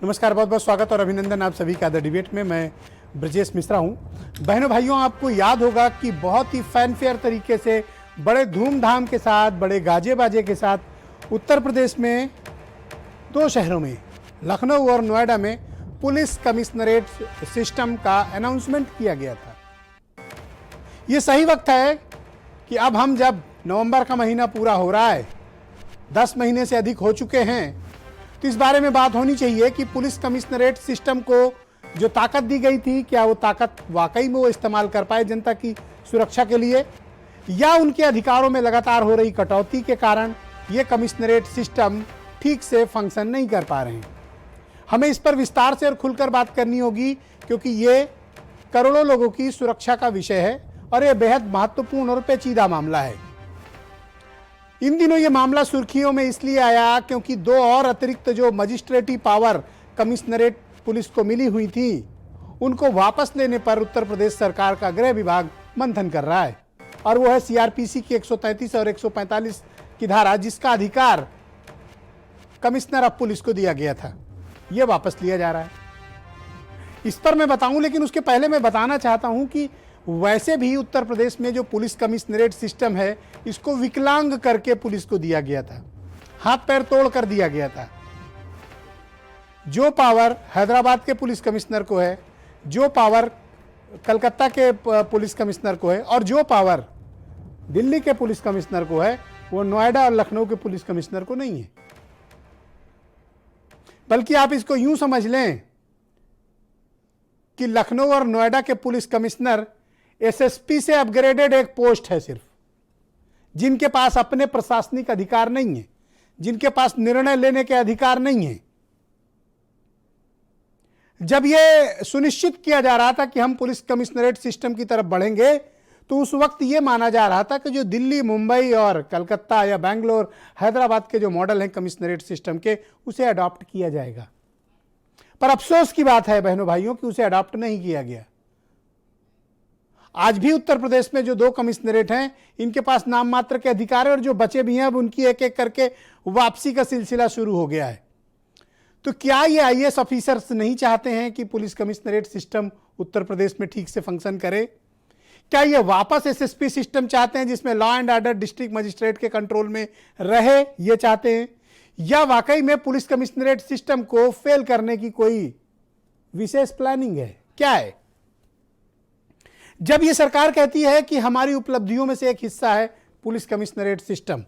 नमस्कार, बहुत बहुत स्वागत और अभिनंदन आप सभी का द डिबेट में। मैं ब्रजेश मिश्रा हूं। बहनों भाइयों, आपको याद होगा कि बहुत ही फैनफेयर तरीके से, बड़े धूमधाम के साथ, बड़े गाजे बाजे के साथ उत्तर प्रदेश में दो शहरों में, लखनऊ और नोएडा में पुलिस कमिश्नरेट सिस्टम का अनाउंसमेंट किया गया था। ये सही वक्त है कि अब हम जब नवंबर का महीना पूरा हो रहा है, 10 महीने से अधिक हो चुके हैं, तो इस बारे में बात होनी चाहिए कि पुलिस कमिश्नरेट सिस्टम को जो ताकत दी गई थी, क्या वो ताकत वाकई में वो इस्तेमाल कर पाए जनता की सुरक्षा के लिए, या उनके अधिकारों में लगातार हो रही कटौती के कारण ये कमिश्नरेट सिस्टम ठीक से फंक्शन नहीं कर पा रहे हैं। हमें इस पर विस्तार से और खुलकर बात करनी होगी, क्योंकि ये करोड़ों लोगों की सुरक्षा का विषय है और ये बेहद महत्वपूर्ण और पेचीदा मामला है। इन दिनों ये मामला सुर्खियों में इसलिए आया क्योंकि दो और अतिरिक्त जो मजिस्ट्रेटी पावर कमिश्नरेट पुलिस को मिली हुई थी, उनको वापस लेने पर उत्तर प्रदेश सरकार का गृह विभाग मंथन कर रहा है। और वो है सीआरपीसी की 133 और 145 की धारा, जिसका अधिकार कमिश्नर ऑफ पुलिस को दिया गया था, ये वापस लिया जा रहा है। इस पर मैं बताऊं, लेकिन उसके पहले मैं बताना चाहता हूं कि वैसे भी उत्तर प्रदेश में जो पुलिस कमिश्नरेट सिस्टम है, इसको विकलांग करके पुलिस को दिया गया था, हाथ पैर तोड़ कर दिया गया था। जो पावर हैदराबाद के पुलिस कमिश्नर को है, जो पावर कलकत्ता के पुलिस कमिश्नर को है, और जो पावर दिल्ली के पुलिस कमिश्नर को है, वो नोएडा और लखनऊ के पुलिस कमिश्नर को नहीं है। बल्कि आप इसको यूं समझ लें कि लखनऊ और नोएडा के पुलिस कमिश्नर एसएसपी से अपग्रेडेड एक पोस्ट है सिर्फ, जिनके पास अपने प्रशासनिक अधिकार नहीं है, जिनके पास निर्णय लेने के अधिकार नहीं है। जब यह सुनिश्चित किया जा रहा था कि हम पुलिस कमिश्नरेट सिस्टम की तरफ बढ़ेंगे, तो उस वक्त यह माना जा रहा था कि जो दिल्ली, मुंबई और कलकत्ता या बैंगलोर, हैदराबाद के जो मॉडल हैं कमिश्नरेट सिस्टम के, उसे अडॉप्ट किया जाएगा। पर अफसोस की बात है बहनों भाइयों कि उसे अडॉप्ट नहीं किया गया। आज भी उत्तर प्रदेश में जो दो कमिश्नरेट हैं, इनके पास नाम मात्र के अधिकार है, और जो बचे भी हैं अब उनकी एक एक करके वापसी का सिलसिला शुरू हो गया है। तो क्या ये आईएएस ऑफिसर्स नहीं चाहते हैं कि police commissionerate system Uttar Pradesh में ठीक से फंक्शन करे? क्या ये वापस एसएसपी सिस्टम चाहते हैं, जिसमें law and order district magistrate के कंट्रोल में रहे, ये चाहते हैं? या वाकई में पुलिस कमिश्नरेट सिस्टम को फेल करने की कोई विशेष प्लानिंग है? क्या है? जब यह सरकार कहती है कि हमारी उपलब्धियों में से एक हिस्सा है पुलिस कमिश्नरेट सिस्टम,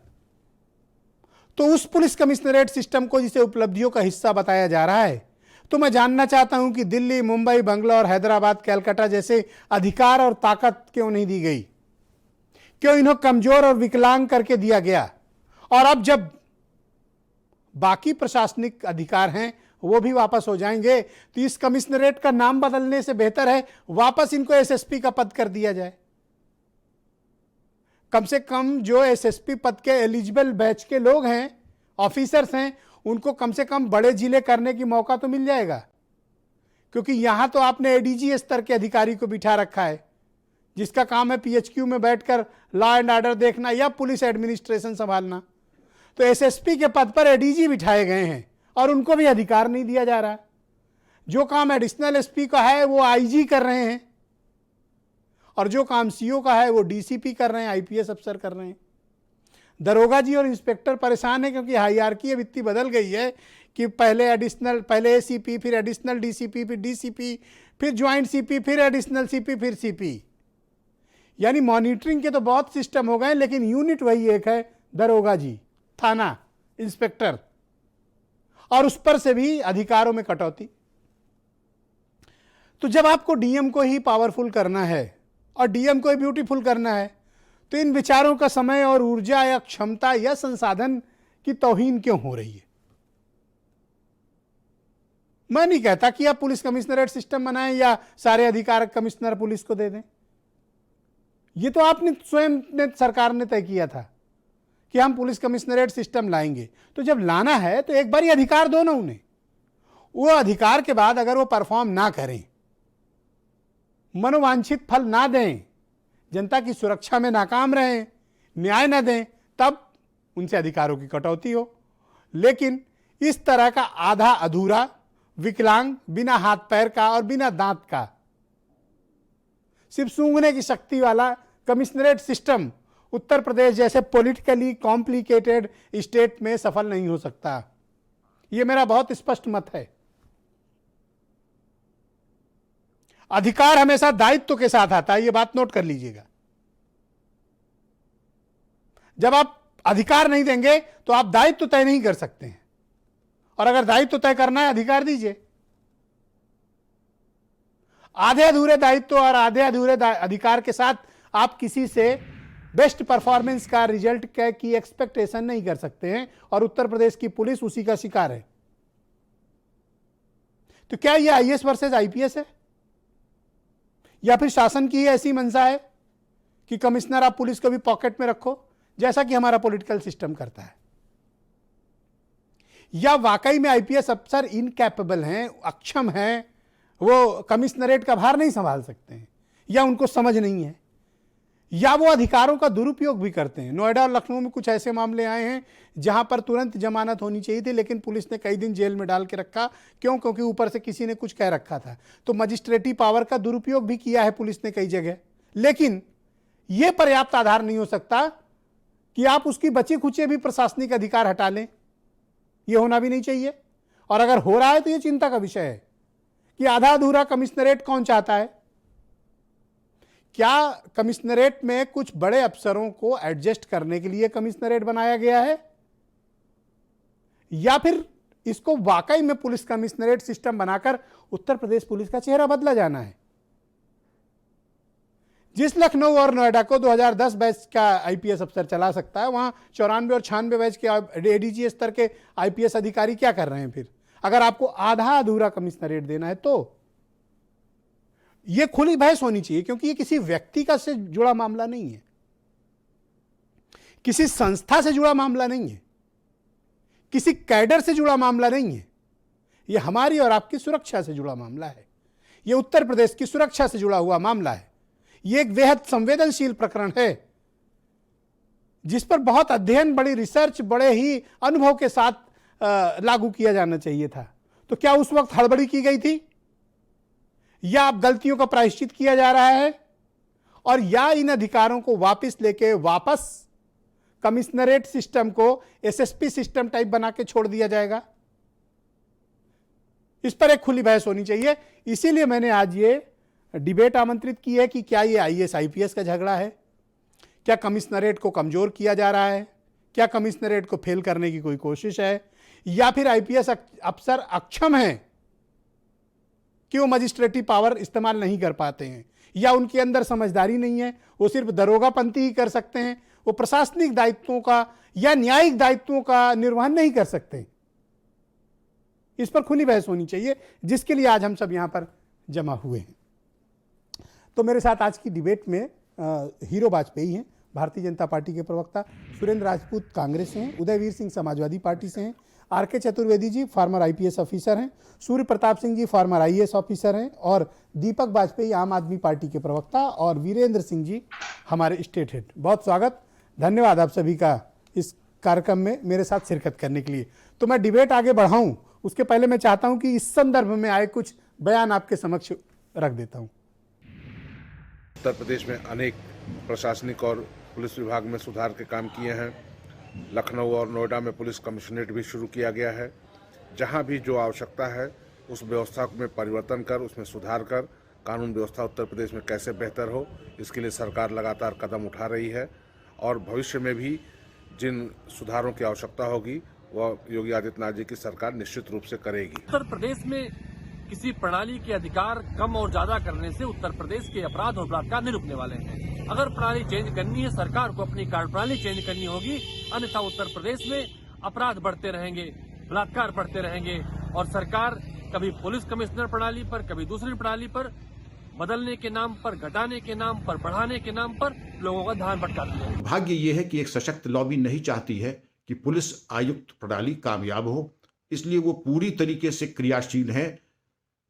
तो उस पुलिस कमिश्नरेट सिस्टम को जिसे उपलब्धियों का हिस्सा बताया जा रहा है, तो मैं जानना चाहता हूं कि दिल्ली, मुंबई, बंगलौर, हैदराबाद, कलकत्ता जैसे अधिकार और ताकत क्यों नहीं दी गई? क्यों इन्हें कमजोर और विकलांग करके दिया गया? और अब जब बाकी प्रशासनिक अधिकार हैं वो भी वापस हो जाएंगे, तो इस कमिश्नरेट का नाम बदलने से बेहतर है वापस इनको एसएसपी का पद कर दिया जाए। कम से कम जो एसएसपी पद के एलिजिबल बैच के लोग हैं, ऑफिसर्स हैं, उनको कम से कम बड़े जिले करने की मौका तो मिल जाएगा। क्योंकि यहां तो आपने एडीजी स्तर के अधिकारी को बिठा रखा है, जिसका काम है पीएचक्यू में बैठकर लॉ एंड ऑर्डर देखना या पुलिस एडमिनिस्ट्रेशन संभालना। तो एसएसपी के पद पर एडीजी बिठाए गए हैं और उनको भी अधिकार नहीं दिया जा रहा। जो काम एडिशनल एसपी का है वो आईजी कर रहे हैं, और जो काम सीओ का है वो डीसीपी कर रहे हैं, आईपीएस अफसर कर रहे हैं। दरोगा जी और इंस्पेक्टर परेशान है, क्योंकि हायरार्की अब इतनी बदल गई है कि पहले एसीपी, फिर एडिशनल डीसीपी, फिर डीसीपी, फिर ज्वाइंट सीपी, फिर एडिशनल सीपी, फिर सीपी। यानी मॉनिटरिंग के तो बहुत सिस्टम हो गए, लेकिन यूनिट वही एक है, दरोगा जी, थाना, इंस्पेक्टर, और उस पर से भी अधिकारों में कटौती। तो जब आपको डीएम को ही पावरफुल करना है और डीएम को ही ब्यूटीफुल करना है, तो इन विचारों का समय और ऊर्जा या क्षमता या संसाधन की तौहीन क्यों हो रही है? मैं नहीं कहता कि आप पुलिस कमिश्नरेट सिस्टम बनाएं या सारे अधिकार कमिश्नर पुलिस को दे दें। ये तो आपने स्वयं ने, सरकार ने तय किया था कि हम पुलिस कमिश्नरेट सिस्टम लाएंगे। तो जब लाना है तो एक बार ही अधिकार दो ना उन्हें। वो अधिकार के बाद अगर वो परफॉर्म ना करें, मनोवांछित फल ना दें, जनता की सुरक्षा में नाकाम रहें, न्याय ना दें, तब उनसे अधिकारों की कटौती हो। लेकिन इस तरह का आधा अधूरा विकलांग, बिना हाथ पैर का और बिना दांत का, सिर्फ सूंघने की शक्ति वाला कमिश्नरेट सिस्टम उत्तर प्रदेश जैसे पॉलिटिकली कॉम्प्लिकेटेड स्टेट में सफल नहीं हो सकता। यह मेरा बहुत स्पष्ट मत है। अधिकार हमेशा दायित्व के साथ आता है, यह बात नोट कर लीजिएगा। जब आप अधिकार नहीं देंगे तो आप दायित्व तय नहीं कर सकते हैं, और अगर दायित्व तय करना है अधिकार दीजिए। आधे अधूरे दायित्व और आधे अधूरे अधिकार के साथ आप किसी से बेस्ट परफॉर्मेंस का रिजल्ट की एक्सपेक्टेशन नहीं कर सकते हैं, और उत्तर प्रदेश की पुलिस उसी का शिकार है। तो क्या यह आईएएस वर्सेस आईपीएस है, या फिर शासन की ऐसी मंशा है कि कमिश्नर आप पुलिस को भी पॉकेट में रखो, जैसा कि हमारा पॉलिटिकल सिस्टम करता है? या वाकई में आईपीएस अफसर इनकैपेबल हैं, अक्षम हैं, वो कमिश्नरेट का भार नहीं संभाल सकते हैं, या उनको समझ नहीं है, या वो अधिकारों का दुरुपयोग भी करते हैं? नोएडा और लखनऊ में कुछ ऐसे मामले आए हैं जहां पर तुरंत जमानत होनी चाहिए थी, लेकिन पुलिस ने कई दिन जेल में डाल के रखा। क्यों? क्योंकि ऊपर से किसी ने कुछ कह रखा था। तो मजिस्ट्रेटी पावर का दुरुपयोग भी किया है पुलिस ने कई जगह, लेकिन यह पर्याप्त आधार नहीं हो सकता कि आप उसकी बची खुचे भी प्रशासनिक अधिकार हटा लें। यह होना भी नहीं चाहिए। और अगर हो रहा है तो यह चिंता का विषय है कि आधा अधूरा कमिश्नरेट कौन चाहता है? क्या कमिश्नरेट में कुछ बड़े अफसरों को एडजस्ट करने के लिए कमिश्नरेट बनाया गया है, या फिर इसको वाकई में पुलिस कमिश्नरेट सिस्टम बनाकर उत्तर प्रदेश पुलिस का चेहरा बदला जाना है? जिस लखनऊ और नोएडा को 2010 बैच का आईपीएस अफसर चला सकता है, वहां 94 और 96 बैच के एडीजी स्तर के आईपीएस अधिकारी क्या कर रहे हैं फिर? अगर आपको आधा अधूरा कमिश्नरेट देना है तो यह खुली बहस होनी चाहिए, क्योंकि यह किसी व्यक्ति का से जुड़ा मामला नहीं है, किसी संस्था से जुड़ा मामला नहीं है, किसी कैडर से जुड़ा मामला नहीं है। यह हमारी और आपकी सुरक्षा से जुड़ा मामला है। यह उत्तर प्रदेश की सुरक्षा से जुड़ा हुआ मामला है। यह एक बेहद संवेदनशील प्रकरण है, जिस पर बहुत अध्ययन, बड़ी रिसर्च, बड़े ही अनुभव के साथ लागू किया जाना चाहिए था। तो क्या उस वक्त हड़बड़ी की गई थी, या अब गलतियों का प्रायश्चित किया जा रहा है, और या इन अधिकारों को वापस लेके वापस कमिश्नरेट सिस्टम को एसएसपी सिस्टम टाइप बना के छोड़ दिया जाएगा? इस पर एक खुली बहस होनी चाहिए। इसीलिए मैंने आज ये डिबेट आमंत्रित की है कि क्या ये आईएएस आईपीएस का झगड़ा है, क्या कमिश्नरेट को कमजोर किया जा रहा है, क्या कमिश्नरेट को फेल करने की कोई कोशिश है, या फिर आईपीएस अफसर अक्षम हैं कि वो मजिस्ट्रेटी पावर इस्तेमाल नहीं कर पाते हैं, या उनके अंदर समझदारी नहीं है, वो सिर्फ दरोगापंती ही कर सकते हैं, वो प्रशासनिक दायित्वों का या न्यायिक दायित्वों का निर्वहन नहीं कर सकते। इस पर खुली बहस होनी चाहिए, जिसके लिए आज हम सब यहां पर जमा हुए हैं। तो मेरे साथ आज की डिबेट में हीरो वाजपेयी हैं, भारतीय जनता पार्टी के प्रवक्ता, सुरेंद्र राजपूत कांग्रेस से हैं, उदयवीर सिंह समाजवादी पार्टी से हैं, R K Chaturvedi ji farmer IPS officer हैं, सूर्य प्रताप सिंह जी फॉर्मर आईएएस ऑफिसर हैं, और दीपक वाजपेयी आम आदमी पार्टी के प्रवक्ता, और वीरेंद्र सिंह जी हमारे स्टेट हेड। बहुत स्वागत, धन्यवाद आप सभी का इस कार्यक्रम में मेरे साथ शिरकत करने के लिए। तो मैं डिबेट आगे बढ़ाऊं उसके पहले मैं चाहता हूं कि इस संदर्भ में आए कुछ बयान आपके समक्ष रख देता हूं। उत्तर प्रदेश में अनेक प्रशासनिक और पुलिस विभाग में सुधार के काम किए हैं। लखनऊ और नोएडा में पुलिस कमिश्नरेट भी शुरू किया गया है। जहां भी जो आवश्यकता है उस व्यवस्था में परिवर्तन कर, उसमें सुधार कर कानून व्यवस्था उत्तर प्रदेश में कैसे बेहतर हो, इसके लिए सरकार लगातार कदम उठा रही है, और भविष्य में भी जिन सुधारों की आवश्यकता होगी वह योगी आदित्यनाथ जी की सरकार निश्चित रूप से करेगी। उत्तर प्रदेश में किसी प्रणाली के अधिकार कम और ज्यादा करने से उत्तर प्रदेश के अपराध और बलात्कार नहीं रुकने वाले हैं। अगर प्रणाली चेंज करनी है, सरकार को अपनी कार्यप्रणाली चेंज करनी होगी, अन्यथा उत्तर प्रदेश में अपराध बढ़ते रहेंगे, बलात्कार बढ़ते रहेंगे, और सरकार कभी पुलिस कमिश्नर प्रणाली पर, कभी दूसरी प्रणाली पर बदलने के नाम पर, घटाने के नाम पर, बढ़ाने के नाम पर लोगों का ध्यान भटकाती है। भाग्य ये है कि एक सशक्त लॉबी नहीं चाहती है कि पुलिस आयुक्त प्रणाली कामयाब हो, इसलिए वो पूरी तरीके से क्रियाशील है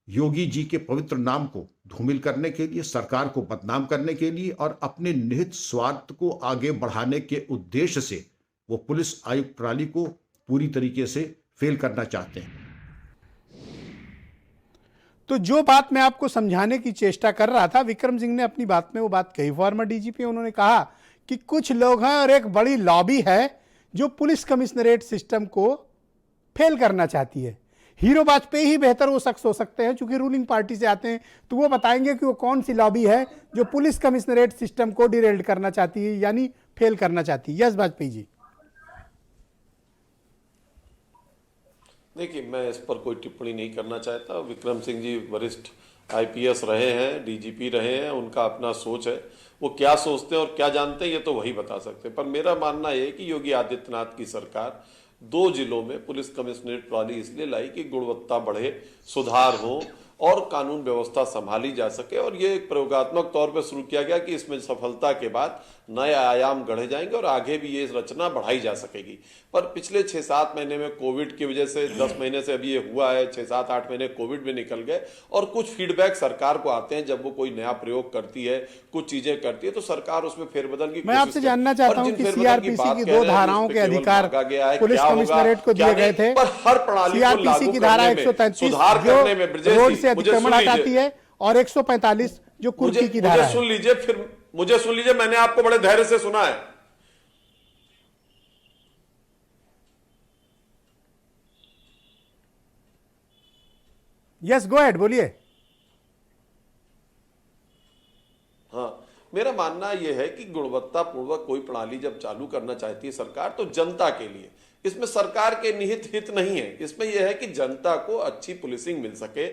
योगी जी के पवित्र नाम को धूमिल करने के लिए, सरकार को बदनाम करने के लिए, और अपने निहित स्वार्थ को आगे बढ़ाने के उद्देश्य से वो पुलिस आयुक्त प्रणाली को पूरी तरीके से फेल करना चाहते हैं। तो जो बात मैं आपको समझाने की चेष्टा कर रहा था, विक्रम सिंह ने अपनी बात में वो बात कही। फॉर्मर डीजीपी उन्होंने कहा कि कुछ लोग हैं और एक बड़ी लॉबी है जो पुलिस कमिश्नरेट सिस्टम को फेल करना चाहती है। हीरो वाजपेयी ही बेहतर वो शख्स हो सकते हैं, चूंकि रूलिंग पार्टी से आते हैं, तो वो बताएंगे कि वो कौन सी लॉबी है जो पुलिस कमिश्नरेट सिस्टम को डिरेल्ड करना चाहती है, यानी फेल करना चाहती है। यस वाजपेयी जी। देखिए, मैं इस पर कोई टिप्पणी नहीं करना चाहता। विक्रम सिंह जी वरिष्ठ आईपीएस रहे हैं, डीजीपी रहे हैं, उनका अपना सोच है, वो क्या सोचते हैं और क्या जानते हैं ये तो वही बता सकते हैं। पर मेरा मानना यह है कि योगी आदित्यनाथ की सरकार 2 जिलों में पुलिस कमिश्नरेट प्रणाली इसलिए लाई कि गुणवत्ता बढ़े, सुधार हो और कानून व्यवस्था संभाली जा सके। और ये एक प्रयोगात्मक तौर पर शुरू किया गया कि इसमें सफलता के बाद नए आयाम गढ़े जाएंगे और आगे भी ये रचना बढ़ाई जा सकेगी। पर पिछले 6-7 महीने में कोविड की वजह से 10 महीने से अभी ये हुआ है, 6-7-8 महीने कोविड में निकल गए और कुछ फीडबैक सरकार को आते हैं। जब वो कोई नया प्रयोग करती है, कुछ चीजें करती है, तो सरकार उसमें फेरबदल की मैं आपसे जानना चाहता हूं कि सीआरपीसी की 2 धाराओं के अधिकार पुलिस कमिश्नरेट को दिए गए थे। सीआरपीसी की धारा 133 जो रोड से अतिक्रमण हटाती है और 145 जो कुर्की की धारा है। मुझे सुन लीजिए, मैंने आपको बड़े धैर्य से सुना है। यस, गो अहेड, बोलिए। हाँ, मेरा मानना यह है कि गुणवत्तापूर्वक कोई प्रणाली जब चालू करना चाहती है सरकार, तो जनता के लिए, इसमें सरकार के निहित हित नहीं है। इसमें यह है कि जनता को अच्छी पुलिसिंग मिल सके,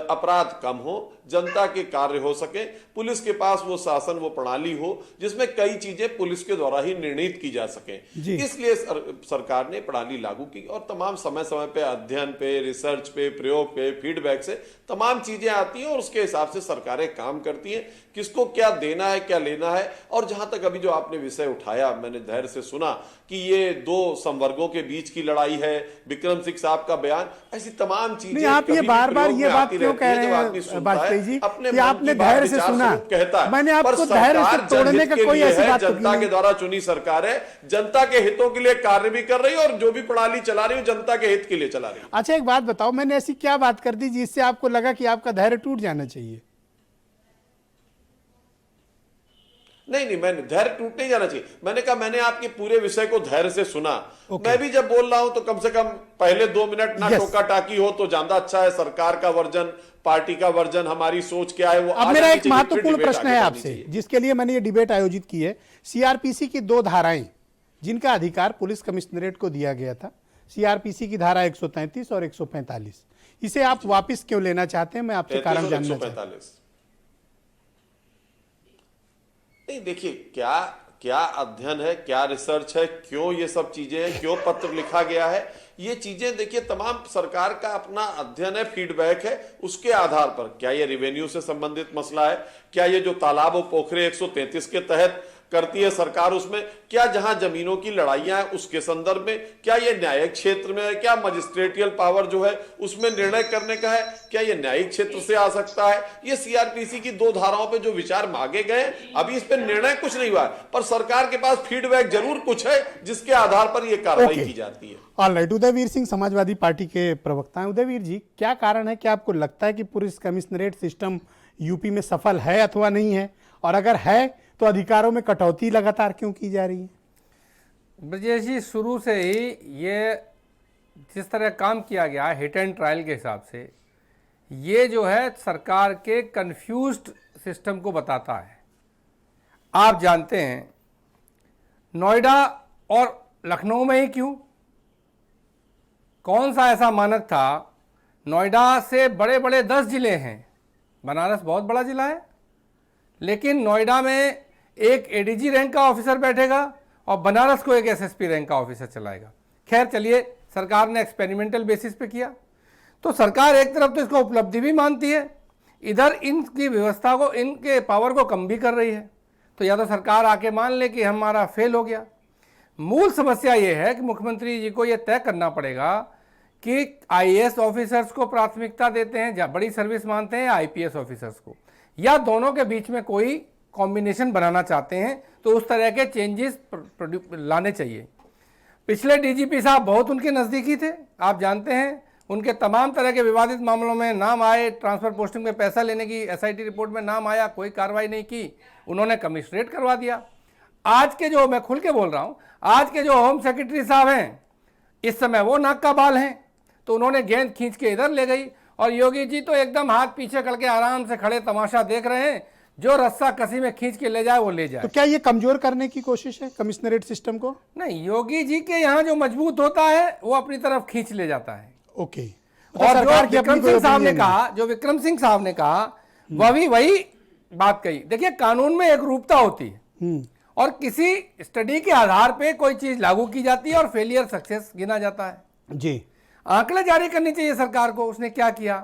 अपराध कम हो, जनता के कार्य हो सके, पुलिस के पास वो शासन, वो प्रणाली हो जिसमें कई चीजें पुलिस के द्वारा ही निर्णित की जा सके। इसलिए सरकार ने प्रणाली लागू की और तमाम समय समय पे अध्ययन पे, रिसर्च पे, प्रयोग पे, फीडबैक से तमाम चीजें आती हैं और उसके हिसाब से सरकारें काम करती हैं, किसको क्या देना है, क्या लेना है। और जहां तक अभी जो आपने विषय उठाया, मैंने धैर्य से सुना कि ये 2 संवर्गों के बीच की लड़ाई है, विक्रम सिंह साहब का बयान, ऐसी तमाम चीजें आप ये बार-बार ये बात क्यों कह रहे हैं वाजपेयी जी कि आपने धैर्य से सुना? मैंने आपको धैर्य से तोड़ने का कोई ऐसी बात जनता के द्वारा चुनी सरकार है, जनता के हितों के लिए कार्य भी कर रही है और जो भी प्रणाली चला रही है जनता के हित के लिए चला रही है। अच्छा, एक बात बताओ, मैंने ऐसी क्या बात कर दी जिससे आपको लगा कि आपका धैर्य टूट जाना चाहिए? नहीं, मैंने धैर्य टूट नहीं जाना चाहिए। मैंने कहा मैंने आपके पूरे विषय को धैर्य से सुना। मैं भी जब बोल रहा हूं तो कम से कम पहले 2 मिनट ना टोका टाकी हो तो ज्यादा अच्छा है। सरकार का वर्जन, पार्टी का वर्जन, हमारी सोच क्या है वो। अब मेरा एक महत्वपूर्ण प्रश्न है आपसे, जिसके लिए मैंने ये डिबेट आयोजित की है। सीआरपीसी की 2 धाराएं जिनका अधिकार पुलिस कमिश्नरेट को दिया गया था, सीआरपीसी की धारा 133 और 145, इसे आप वापस क्यों लेना चाहते हैं? मैं आपसे कारण जानना चाहता हूं। नहीं, देखिए, क्या अध्ययन है, क्या रिसर्च है, क्यों ये सब चीजें हैं, क्यों पत्र लिखा गया है, ये चीजें देखिए तमाम सरकार का अपना अध्ययन है, फीडबैक है। उसके आधार पर क्या ये रेवेन्यू से संबंधित मसला है, क्या ये जो तालाब और पोखरे 133 के तहत करती है सरकार, उसमें क्या जहां जमीनों की लड़ाइयां हैं उसके संदर्भ में, क्या ये न्यायिक क्षेत्र में है, क्या मजिस्ट्रेटियल पावर जो है उसमें निर्णय करने का है, क्या ये न्यायिक क्षेत्र से आ सकता है। ये सीआरपीसी की 2 धाराओं पे जो विचार मांगे गए, अभी इस पे निर्णय कुछ नहीं हुआ है, पर सरकार के पास फीडबैक जरूर कुछ है जिसके आधार पर यह कार्रवाई की जाती है। ऑलराइट, उदयवीर सिंह समाजवादी पार्टी के प्रवक्ता हैं। उदयवीर जी, क्या कारण है, क्या आपको लगता है कि पुलिस कमिश्नरेट सिस्टम यूपी में सफल है अथवा नहीं है, और अगर है तो अधिकारों में कटौती लगातार क्यों की जा रही है? ब्रजेश जी, शुरू से ही ये जिस तरह काम किया गया हिट एंड ट्रायल के हिसाब से, ये जो है सरकार के कंफ्यूज्ड सिस्टम को बताता है। आप जानते हैं नोएडा और लखनऊ में ही क्यों? कौन सा ऐसा मानक था? नोएडा से बड़े बड़े 10 जिले हैं, बनारस बहुत बड़ा जिला है, लेकिन नोएडा में एक एडीजी रैंक का ऑफिसर बैठेगा और बनारस को एक एसएसपी रैंक का ऑफिसर चलाएगा। खैर चलिए, सरकार ने एक्सपेरिमेंटल बेसिस पे किया, तो सरकार एक तरफ तो इसको उपलब्धि भी मानती है, इधर इनकी व्यवस्था को, इनके पावर को कम भी कर रही है। तो या तो सरकार आके मान ले कि हमारा फेल हो गया। मूल समस्या ये है कि मुख्यमंत्री जी को ये तय करना पड़ेगा कि आईएएस ऑफिसर्स को प्राथमिकता देते हैं, बड़ी सर्विस मानते हैं, आईपीएस ऑफिसर्स को, या दोनों के बीच में कोई कॉम्बिनेशन बनाना चाहते हैं। तो उस तरह के चेंजेस लाने चाहिए। पिछले डीजीपी साहब बहुत उनके नज़दीकी थे, आप जानते हैं, उनके तमाम तरह के विवादित मामलों में नाम आए, ट्रांसफर पोस्टिंग में पैसा लेने की एसआईटी रिपोर्ट में नाम आया, कोई कार्रवाई नहीं की, उन्होंने कमिश्नरेट करवा दिया। आज के जो, मैं खुल के बोल रहा हूं, आज के जो होम सेक्रेटरी साहब हैं इस समय वो नाक का बाल हैं, तो उन्होंने गेंद खींच के इधर ले गई और योगी जी तो एकदम हाथ पीछे करके आराम से खड़े तमाशा देख रहे हैं, जो रस्सा कसी में खींच के ले जाए वो ले जाए। तो क्या ये कमजोर करने की कोशिश है कमिश्नरेट सिस्टम को? नहीं, योगी जी के यहाँ जो मजबूत होता है वो अपनी तरफ खींच ले जाता है। ओके। और जो विक्रम सिंह साहब ने कहा, जो विक्रम सिंह साहब ने कहा वह भी वही बात कही। देखिए, कानून में एक रूपता होती है और किसी स्टडी के आधार पे कोई चीज लागू की जाती है और फेलियर सक्सेस गिना जाता है जी। आंकड़े जारी करनी चाहिए सरकार को। उसने क्या किया,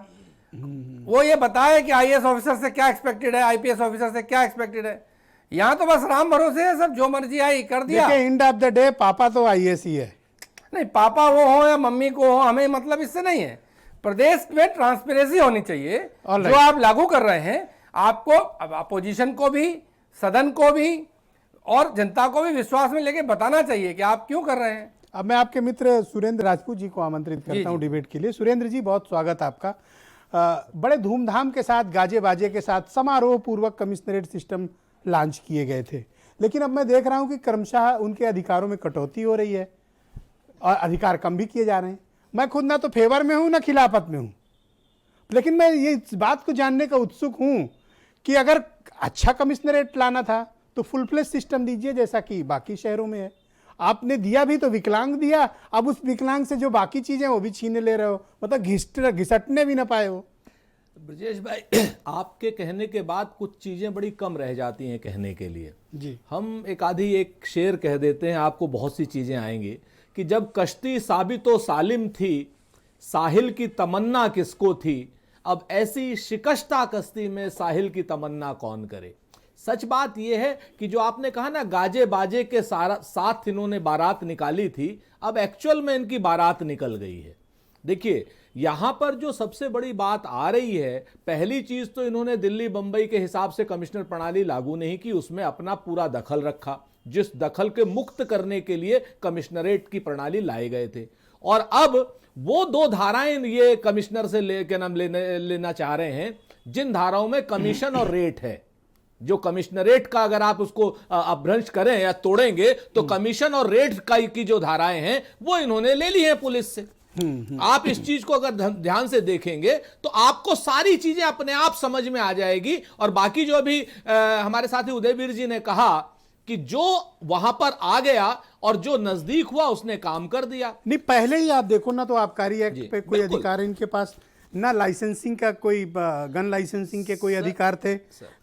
वो ये बताया कि आईएएस ऑफिसर से क्या एक्सपेक्टेड है, आईपीएस ऑफिसर से क्या एक्सपेक्टेड है। यहाँ तो बस राम भरोसे है, सब जो मर्जी आई कर दिया। एंड ऑफ द डे पापा तो आईएएस ही है। नहीं, पापा वो हो या मम्मी को हो, हमें मतलब इससे नहीं है। प्रदेश में ट्रांसपेरेंसी होनी चाहिए। जो आप लागू कर रहे हैं, आपको अपोजिशन को भी, सदन को भी और जनता को भी विश्वास में लेके बताना चाहिए कि आप क्यों कर रहे हैं। अब मैं आपके मित्र सुरेंद्र राजपूत जी को आमंत्रित करता हूं डिबेट के लिए। सुरेंद्र जी, बहुत स्वागत आपका। बड़े धूमधाम के साथ, गाजे बाजे के साथ, समारोह पूर्वक कमिश्नरेट सिस्टम लॉन्च किए गए थे, लेकिन अब मैं देख रहा हूं कि क्रमशः उनके अधिकारों में कटौती हो रही है और अधिकार कम भी किए जा रहे हैं। मैं खुद ना तो फेवर में हूं ना खिलाफत में हूं, लेकिन मैं ये इस बात को जानने का उत्सुक हूं कि अगर अच्छा कमिश्नरेट लाना था तो फुल फ्लेज सिस्टम दीजिए, जैसा कि बाकी शहरों में है। आपने दिया भी तो विकलांग दिया, अब उस विकलांग से जो बाकी चीजें वो भी छीन ले रहे हो, मतलब घिसटने भी ना पाए हो। ब्रजेश भाई, आपके कहने के बाद कुछ चीजें बड़ी कम रह जाती हैं कहने के लिए जी। हम एक शेर कह देते हैं, आपको बहुत सी चीजें आएंगी कि जब कश्ती साबितो सालिम थी, साहिल की तमन्ना किसको थी, अब ऐसी शिकस्ता कश्ती में साहिल की तमन्ना कौन करे। सच बात यह है कि जो आपने कहा ना, गाजे बाजे के साथ इन्होंने बारात निकाली थी, अब एक्चुअल में इनकी बारात निकल गई है। देखिए, यहां पर जो सबसे बड़ी बात आ रही है, पहली चीज तो इन्होंने दिल्ली बंबई के हिसाब से कमिश्नर प्रणाली लागू नहीं की, उसमें अपना पूरा दखल रखा, जिस दखल के मुक्त करने के लिए कमिश्नरेट की प्रणाली लाए गए थे। और अब वो दो धाराएं ये कमिश्नर से लेना चाह रहे हैं, जिन धाराओं में कमीशन और रेट है। जो कमिश्नरेट का अगर आप उसको अपभ्रंश करें या तोड़ेंगे तो कमीशन और रेट की जो धाराएं हैं वो इन्होंने ले ली हैं पुलिस से। आप इस चीज को अगर ध्यान से देखेंगे तो आपको सारी चीजें अपने आप समझ में आ जाएगी। और बाकी जो अभी हमारे साथी उदयवीर जी ने कहा कि जो वहां पर आ गया और जो नजदीक हुआ उसने काम कर दिया। नहीं, पहले ही आप देखो ना, तो आबकारी एक्ट पे कोई अधिकार इनके पास ना, लाइसेंसिंग का कोई गन लाइसेंसिंग के कोई अधिकार थे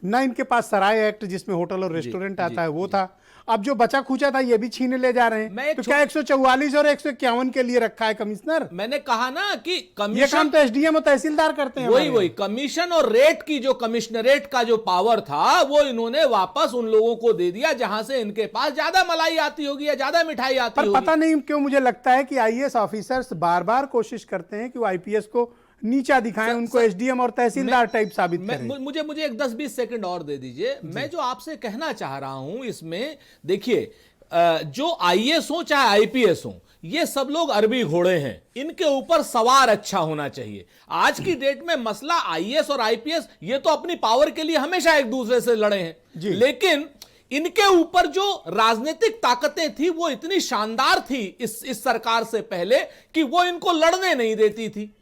ना, इनके पास सराय एक्ट जिसमें होटल और रेस्टोरेंट आता है वो था। अब जो बचा खुचा था ये भी छीने ले जा रहे हैं। तो क्या 144 और 151 के लिए रखा है कमिश्नर? मैंने कहा ना कि कमीशन, ये काम तो एसडीएम और तहसीलदार करते हैं। वही कमीशन और रेट की जो कमिश्नरेट का जो पावर था वो इन्होंने वापस उन लोगों को दे दिया जहां से इनके पास ज्यादा मलाई आती होगी या ज्यादा मिठाई आती होगी। पर पता नहीं क्यों मुझे लगता है कि आईएएस ऑफिसर्स बार बार कोशिश करते हैं कि वो आईपीएस को नीचा दिखाएं, उनको एसडीएम और तहसीलदार टाइप साबित करें। मुझे एक 10-20 सेकंड और दे दीजिए। मैं जो आपसे कहना चाह रहा हूं इसमें, देखिए, जो आईएएस हो चाहे आईपीएस हो, ये सब लोग अरबी घोड़े हैं, इनके ऊपर सवार अच्छा होना चाहिए। आज की डेट में मसला आईएएस और आईपीएस ये तो अपनी पावर के लिए हमेशा एक दूसरे से लड़े हैं, लेकिन इनके ऊपर जो राजनीतिक ताकतें थी वो इतनी शानदार थी इस सरकार से पहले कि वो इनको लड़ने नहीं देती थी।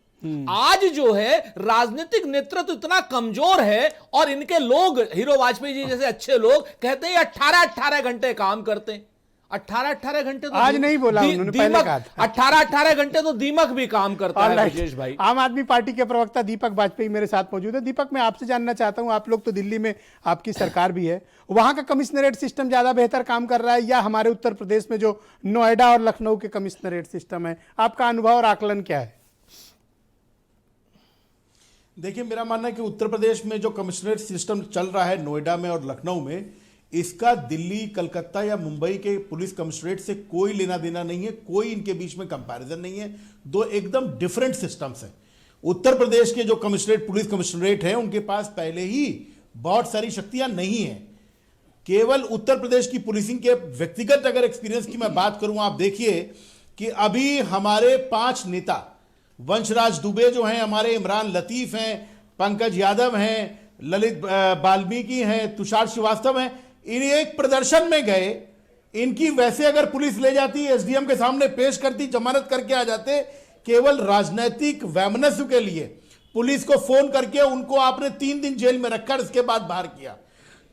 आज जो है राजनीतिक नेतृत्व इतना कमजोर है और इनके लोग, हीरो वाजपेयी जी जैसे अच्छे लोग कहते हैं 18-18 घंटे काम करते हैं। 18-18 घंटे तो आज नहीं बोला उन्होंने, पहले कहा था 18-18 घंटे तो दीमक भी काम करता है। राजेश भाई, आम आदमी पार्टी के प्रवक्ता दीपक बाजपेयी मेरे साथ मौजूद है। दीपक, मैं आपसे जानना चाहता हूं, आप लोग तो दिल्ली में, आपकी सरकार भी है, वहां का कमिश्नरेट सिस्टम ज्यादा बेहतर काम कर रहा है या हमारे उत्तर प्रदेश में जो नोएडा और लखनऊ के कमिश्नरेट सिस्टम है? आपका अनुभव और आकलन क्या है? देखिए, मेरा मानना है कि उत्तर प्रदेश में जो कमिश्नरेट सिस्टम चल रहा है नोएडा में और लखनऊ में, इसका दिल्ली, कलकत्ता या मुंबई के पुलिस कमिश्नरेट से कोई लेना देना नहीं है, कोई इनके बीच में कंपैरिजन नहीं है। दो एकदम डिफरेंट सिस्टम्स हैं। उत्तर प्रदेश के जो कमिश्नरेट, पुलिस कमिश्नरेट हैं, उनके पास पहले ही बहुत सारी शक्तियां नहीं है। केवल उत्तर प्रदेश की पुलिसिंग के व्यक्तिगत अगर एक्सपीरियंस की मैं बात करूं, आप देखिए कि अभी हमारे 5 नेता वंशराज दुबे जो हैं हमारे, इमरान लतीफ हैं, पंकज यादव हैं, ललित वाल्मीकि हैं, तुषार श्रीवास्तव हैं, इन एक प्रदर्शन में गए। इनकी वैसे अगर पुलिस ले जाती, एसडीएम के सामने पेश करती, जमानत करके आ जाते, केवल राजनीतिक वैमनस्य के लिए पुलिस को फोन करके उनको आपने 3 दिन जेल में रखकर इसके बाद बाहर किया।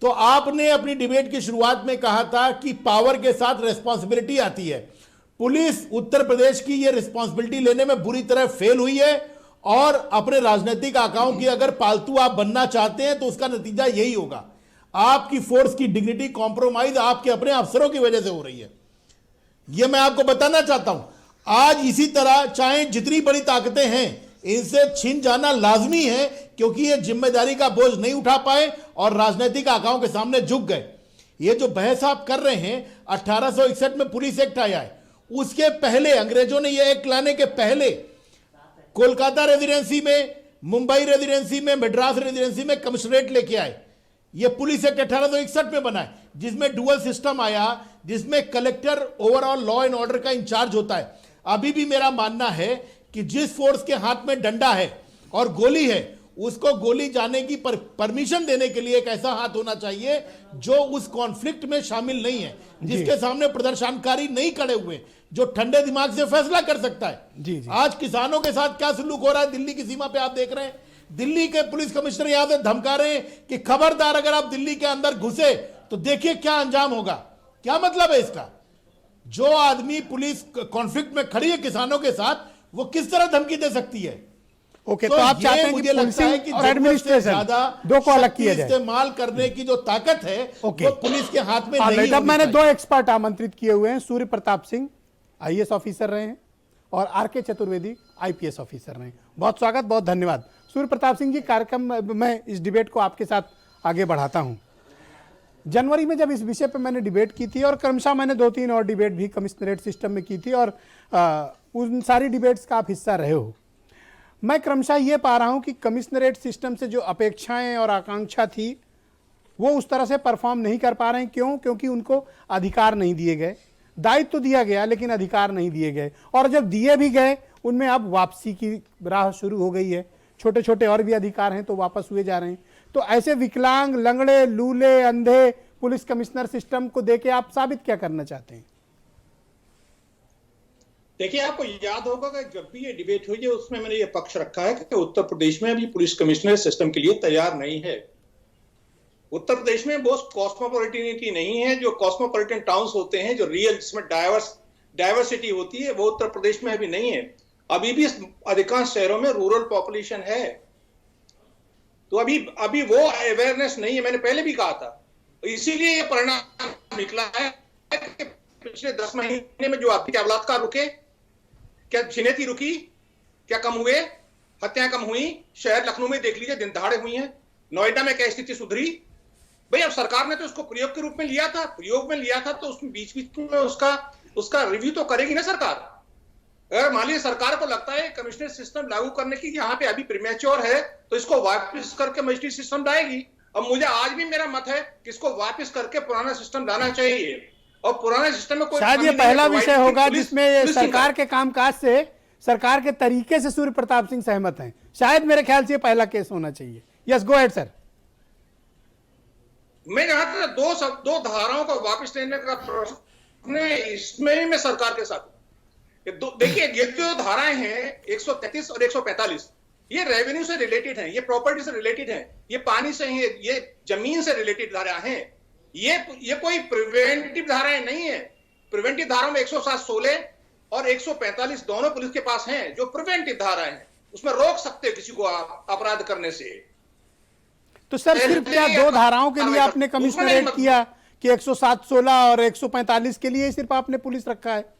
तो आपने अपनी डिबेट की शुरुआत में कहा था कि पावर के साथ रिस्पॉन्सिबिलिटी आती है। पुलिस उत्तर प्रदेश की ये रिस्पॉन्सिबिलिटी लेने में बुरी तरह फेल हुई है और अपने राजनीतिक आकाओं की अगर पालतू आप बनना चाहते हैं तो उसका नतीजा यही होगा। आपकी फोर्स की डिग्निटी कॉम्प्रोमाइज आपके अपने अफसरों की वजह से हो रही है। यह मैं आपको बताना चाहता हूं। आज इसी तरह चाहे जितनी बड़ी ताकतें हैं, इनसे छिन जाना लाजमी है, क्योंकि ये जिम्मेदारी का बोझ नहीं उठा पाए और राजनीतिक आकाओं के सामने झुक गए। ये जो बहस आप कर रहे हैं, 1861 में पुलिस एक्ट आया है, उसके पहले अंग्रेजों ने यह एक्ट लाने के पहले कोलकाता रेजिडेंसी में, मुंबई रेजिडेंसी में, मद्रास रेजिडेंसी में कमिश्नरेट लेके आए। यह पुलिस एक्ट 1861 में बना है, जिसमें डुअल सिस्टम आया, जिसमें collector overall law and order का इंचार्ज होता है। अभी भी मेरा मानना है कि जिस फोर्स के हाथ में डंडा है और गोली है, उसको गोली जाने की परमिशन देने के लिए एक ऐसा हाथ होना चाहिए जो उस कॉन्फ्लिक्ट में शामिल नहीं है, जिसके सामने प्रदर्शनकारी नहीं खड़े हुए, जो ठंडे दिमाग से फैसला कर सकता है। जी। आज किसानों के साथ क्या सलूक हो रहा है दिल्ली की सीमा पे आप देख रहे हैं। दिल्ली के पुलिस कमिश्नर यहां से धमका रहे हैं कि खबरदार अगर आप दिल्ली के अंदर घुसे तो देखिए क्या अंजाम होगा। क्या मतलब है इसका? जो आदमी पुलिस कॉन्फ्लिक्ट में खड़ी है किसानों के साथ, वो किस तरह धमकी दे सकती है? ओके, तो आप चाहते हैं कि मुझे लगता है कि और एडमिनिस्ट्रेशन ज्यादा दो को अलग किया जाए। इस्तेमाल करने की जो ताकत है ओके, वो पुलिस के हाथ में नहीं अब मैंने होनी 2 एक्सपर्ट आमंत्रित किए हुए हैं। सूर्य प्रताप सिंह आईएएस ऑफिसर रहे हैं और आरके चतुर्वेदी आईपीएस ऑफिसर रहे हैं। बहुत स्वागत, बहुत धन्यवाद। सूर्य प्रताप सिंह जी, कार्यक्रम मैं इस डिबेट को आपके साथ आगे बढ़ाता हूं। जनवरी में जब इस विषय पर मैंने डिबेट की थी और क्रमशः मैंने 2-3 और डिबेट भी कमिश्नरेट सिस्टम में की थी और उन सारी डिबेट्स का आप हिस्सा रहे हो। मैं क्रमशः ये पा रहा हूं कि कमिश्नरेट सिस्टम से जो अपेक्षाएं और आकांक्षा थी वो उस तरह से परफॉर्म नहीं कर पा रहे हैं। क्यों? क्योंकि उनको अधिकार नहीं दिए गए। दायित्व तो दिया गया लेकिन अधिकार नहीं दिए गए, और जब दिए भी गए उनमें अब वापसी की राह शुरू हो गई है। छोटे छोटे और भी अधिकार हैं तो वापस हुए जा रहे हैं। तो ऐसे विकलांग, लंगड़े, लूले, अंधे पुलिस कमिश्नर सिस्टम को देके आप साबित क्या करना चाहते हैं? देखिए, आपको याद होगा कि जब भी ये डिबेट हुई है उसमें मैंने ये पक्ष रखा है कि उत्तर प्रदेश में अभी पुलिस कमिश्नर सिस्टम के लिए तैयार नहीं है। उत्तर प्रदेश में वो कॉस्मोपॉलिटनिटी नहीं है। जो कॉस्मोपॉलिटन टाउन्स होते हैं, जो रियल, जिसमें डाइवर्सिटी होती है, वो उत्तर प्रदेश में अभी नहीं है। अभी भी अधिकांश शहरों में रूरल पॉपुलेशन है। तो अभी वो अवेयरनेस नहीं है। मैंने पहले भी कहा था, इसीलिए ये परिणाम निकला है कि पिछले 10 महीने में जो आर्थिक बलात्कार रुके, क्या छिनेती रुकी, क्या कम हुए, हत्याएं कम हुई। शहर लखनऊ में देख लीजिए, दिन दहाड़े हुई हैं। नोएडा में क्या स्थिति सुधरी? भाई, अब सरकार ने तो उसको प्रयोग के रूप में लिया था, तो उसमें बीच में उसका रिव्यू तो करेगी ना सरकार। अगर मान लीजिए सरकार को लगता है कमिश्नर सिस्टम लागू करने की यहाँ पे अभी प्रीमेच्योर है, तो इसको वापस करके मजिस्ट्रेट सिस्टम लाएगी। अब मुझे आज भी मेरा मत है कि इसको वापस करके पुराना सिस्टम लाना चाहिए। और पुराने सिस्टम में कोई शायद ये पहला विषय होगा जिसमें सरकार के कामकाज से, सरकार के तरीके से सूर्य प्रताप सिंह सहमत हैं। शायद मेरे ख्याल से ये पहला केस होना चाहिए। Yes, go ahead sir. मैं यहाँ दो धाराओं को वापस लेने का प्रश्न, इसमें मैं सरकार के साथ। देखिए, ये जो धाराएं हैं 133 और 145, ये रेवेन्यू से रिलेटेड हैं, ये प्रॉपर्टी से रिलेटेड हैं, ये पानी से हैं, ये जमीन से रिलेटेड धाराएं हैं। ये कोई प्रिवेंटिव धाराएं नहीं है। प्रिवेंटिव धाराओं में 107(16) और 145 दोनों पुलिस के पास हैं, जो प्रिवेंटिव धाराएं हैं। उसमें रोक सकते हो किसी को अपराध करने से। तो सर, सिर्फ क्या 2 धाराओं के लिए आपने कमिश्नरेट किया कि 107(16) और 145 के लिए सिर्फ आपने पुलिस रखा है?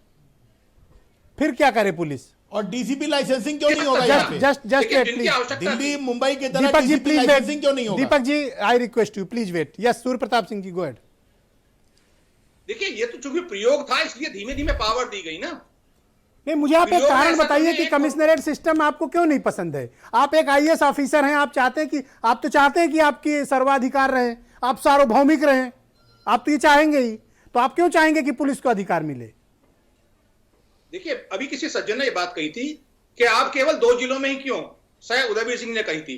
फिर क्या करे पुलिस? और डीसीपी लाइसेंसिंग क्यों नहीं होगा यहाँ पे? जस्ट दिल्ली, मुंबई के तरह Deepak ji DCP please licensing क्यों नहीं वेट। होगा? Deepak ji, I request you, please wait. Yes, Surya Pratap Singh ji, go ahead. देखिए, ये तो चूंकि प्रयोग था, इसलिए धीमे धीमे पावर दी गई ना। नहीं, मुझे आप एक कारण बताइए कि कमिश्नरेट सिस्टम आपको क्यों नहीं पसंद है? आप एक आईएएस ऑफिसर हैं, आप तो चाहते हैं कि आपकी सर्वाधिकार रहे, आप सार्वभौमिक रहे, आप तो ये चाहेंगे ही। तो आप क्यों चाहेंगे कि पुलिस को अधिकार मिले? देखिए, अभी किसी सज्जन ने ये बात कही थी कि आप केवल 2 जिलों में ही क्यों, शायद उदयवीर सिंह ने कही थी।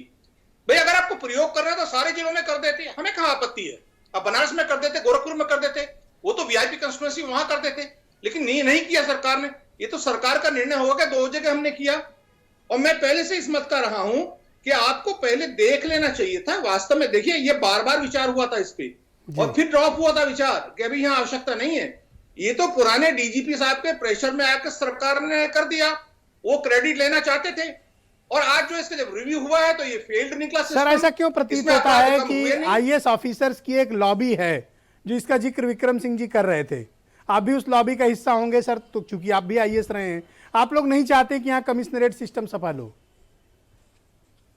भाई अगर आपको प्रयोग कर रहे हो तो सारे जिलों में कर देते, हमें कहां आपत्ति है। अब बनारस में कर देते, गोरखपुर में कर देते, वो तो वीआईपी कंस्टिट्यूएंसी वहां कर देते, लेकिन नहीं किया सरकार ने। ये तो सरकार का निर्णय होगा कि 2 जगह हमने किया। और मैं पहले से इस मत का रहा हूं कि आपको पहले देख लेना चाहिए था। वास्तव में देखिए, ये बार विचार हुआ था इस पे और फिर ड्रॉप हुआ था विचार कि अभी यहां आवश्यकता नहीं है। ये तो पुराने डीजीपी साहब के प्रेशर में आकर सरकार ने कर दिया, वो क्रेडिट लेना चाहते थे। और आज जो इसका जब रिव्यू हुआ है तो ये फेल्ड निकला। सर ऐसा क्यों प्रतीत होता है कि आईएएस ऑफिसर्स की एक लॉबी है जो इसका जिक्र विक्रम सिंह जी कर रहे थे, आप भी उस लॉबी का हिस्सा होंगे सर, तो चूंकि आप भी आईएएस रहे हैं, आप लोग नहीं चाहते कि यहाँ कमिश्नरेट सिस्टम सफल हो?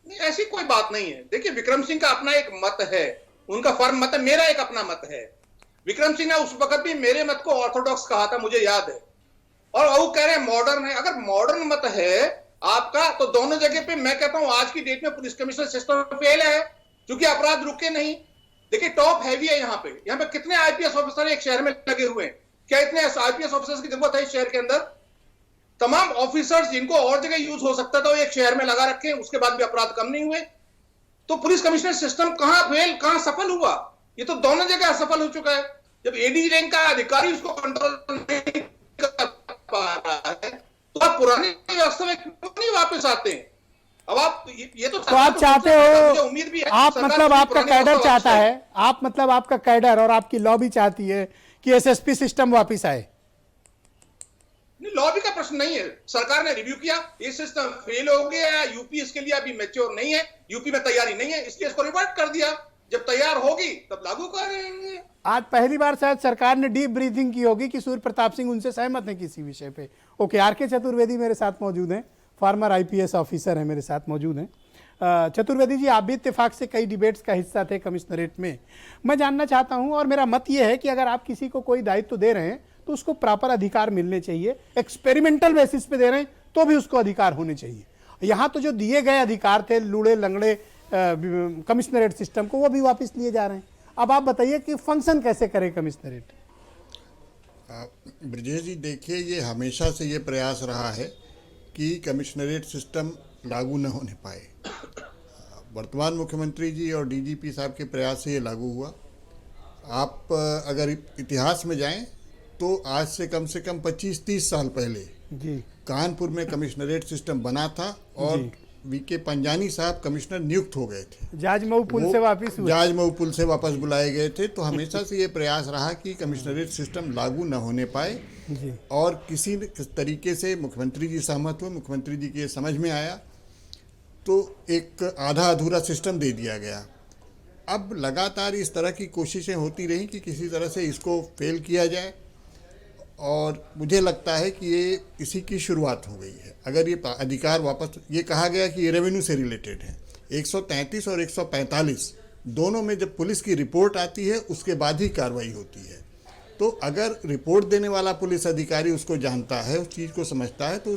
नहीं, ऐसी कोई बात नहीं है। देखिए, विक्रम सिंह का अपना एक मत है, उनका फर्म मत है, मेरा एक अपना मत है। विक्रम सिंह ने उस वक्त भी मेरे मत को ऑर्थोडॉक्स कहा था, मुझे याद है, और वो कह रहे हैं मॉडर्न है। अगर मॉडर्न मत है आपका तो दोनों जगह पे मैं कहता हूं आज की डेट में पुलिस कमिश्नर सिस्टम फेल है, क्योंकि अपराध रुके नहीं। देखिए, टॉप हैवी है यहाँ पे कितने आईपीएस ऑफिसर एक शहर में लगे हुए हैं? क्या इतने आईपीएस ऑफिसर्स की जरूरत है इस शहर के अंदर? तमाम ऑफिसर्स जिनको और जगह यूज हो सकता था वो एक शहर में लगा रखे, उसके बाद भी अपराध कम नहीं हुए। तो पुलिस कमिश्नर सिस्टम कहां फेल, कहां सफल हुआ? ये तो दोनों जगह असफल हो चुका है। जब एडीजी रैंक का अधिकारी उसको कंट्रोल नहीं कर पा रहा है तो आप पुरानी व्यवस्था में क्यों नहीं वापस आते हैं? अब आप ये तो आप चाहते हो, उम्मीद भी है, आप मतलब आपका कैडर चाहता है, आप मतलब आपका कैडर और आपकी लॉबी चाहती है कि एसएसपी सिस्टम वापस आए? नहीं, लॉबी का प्रश्न नहीं है। सरकार ने रिव्यू किया, ये सिस्टम फेल हो गया, यूपी इसके लिए अभी मैच्योर नहीं है, यूपी में तैयारी नहीं है, इसलिए इसको रिवर्ट कर दिया। जब तैयार होगी तब लागू करेंगे। आज पहली बार शायद सरकार ने डीप ब्रीथिंग की होगी कि सूर्य प्रताप सिंह उनसे सहमत हैं किसी विषय पे। ओके, आरके चतुर्वेदी मेरे साथ मौजूद हैं, फॉर्मर आईपीएस ऑफिसर हैं, मेरे साथ मौजूद हैं। चतुर्वेदी जी, आप भी इत्तेफाक से कई डिबेट्स का हिस्सा थे कमिश्नरेट में। मैं जानना चाहता हूं, और मेरा मत ये है कि अगर आप किसी को कोई दायित्व दे रहे हैं तो उसको प्रॉपर अधिकार मिलने चाहिए। एक्सपेरिमेंटल बेसिस पे दे रहे हैं तो भी उसको अधिकार होने चाहिए। यहाँ तो जो दिए गए अधिकार थे लूड़े लंगड़े कमिश्नरेट सिस्टम को, वो भी वापस लिए जा रहे हैं। अब आप बताइए कि फंक्शन कैसे करे कमिश्नरेट? ब्रजेश जी, देखिए, ये हमेशा से ये प्रयास रहा है कि कमिश्नरेट सिस्टम लागू न होने पाए। वर्तमान मुख्यमंत्री जी और डीजीपी साहब के प्रयास से ये लागू हुआ। आप अगर इतिहास में जाएं तो आज से कम 25-30 साल पहले जी कानपुर में कमिश्नरेट सिस्टम बना था और वीके पंजानी साहब कमिश्नर नियुक्त हो गए थे। जाजमऊ पुल से वापस हुए, जाजमऊ पुल से वापस बुलाए गए थे। तो हमेशा से ये प्रयास रहा कि कमिश्नरेट सिस्टम लागू न होने पाए जी। और किसी तरीके से मुख्यमंत्री जी सहमत हुए, मुख्यमंत्री जी के समझ में आया तो एक आधा अधूरा सिस्टम दे दिया गया। अब लगातार इस तरह की कोशिशें होती रही कि किसी तरह से इसको फेल किया जाए, और मुझे लगता है कि ये इसी की शुरुआत हो गई है। अगर ये अधिकार वापस, ये कहा गया कि ये रेवेन्यू से रिलेटेड है, 133 और 145 दोनों में जब पुलिस की रिपोर्ट आती है उसके बाद ही कार्रवाई होती है। तो अगर रिपोर्ट देने वाला पुलिस अधिकारी उसको जानता है, उस चीज़ को समझता है, तो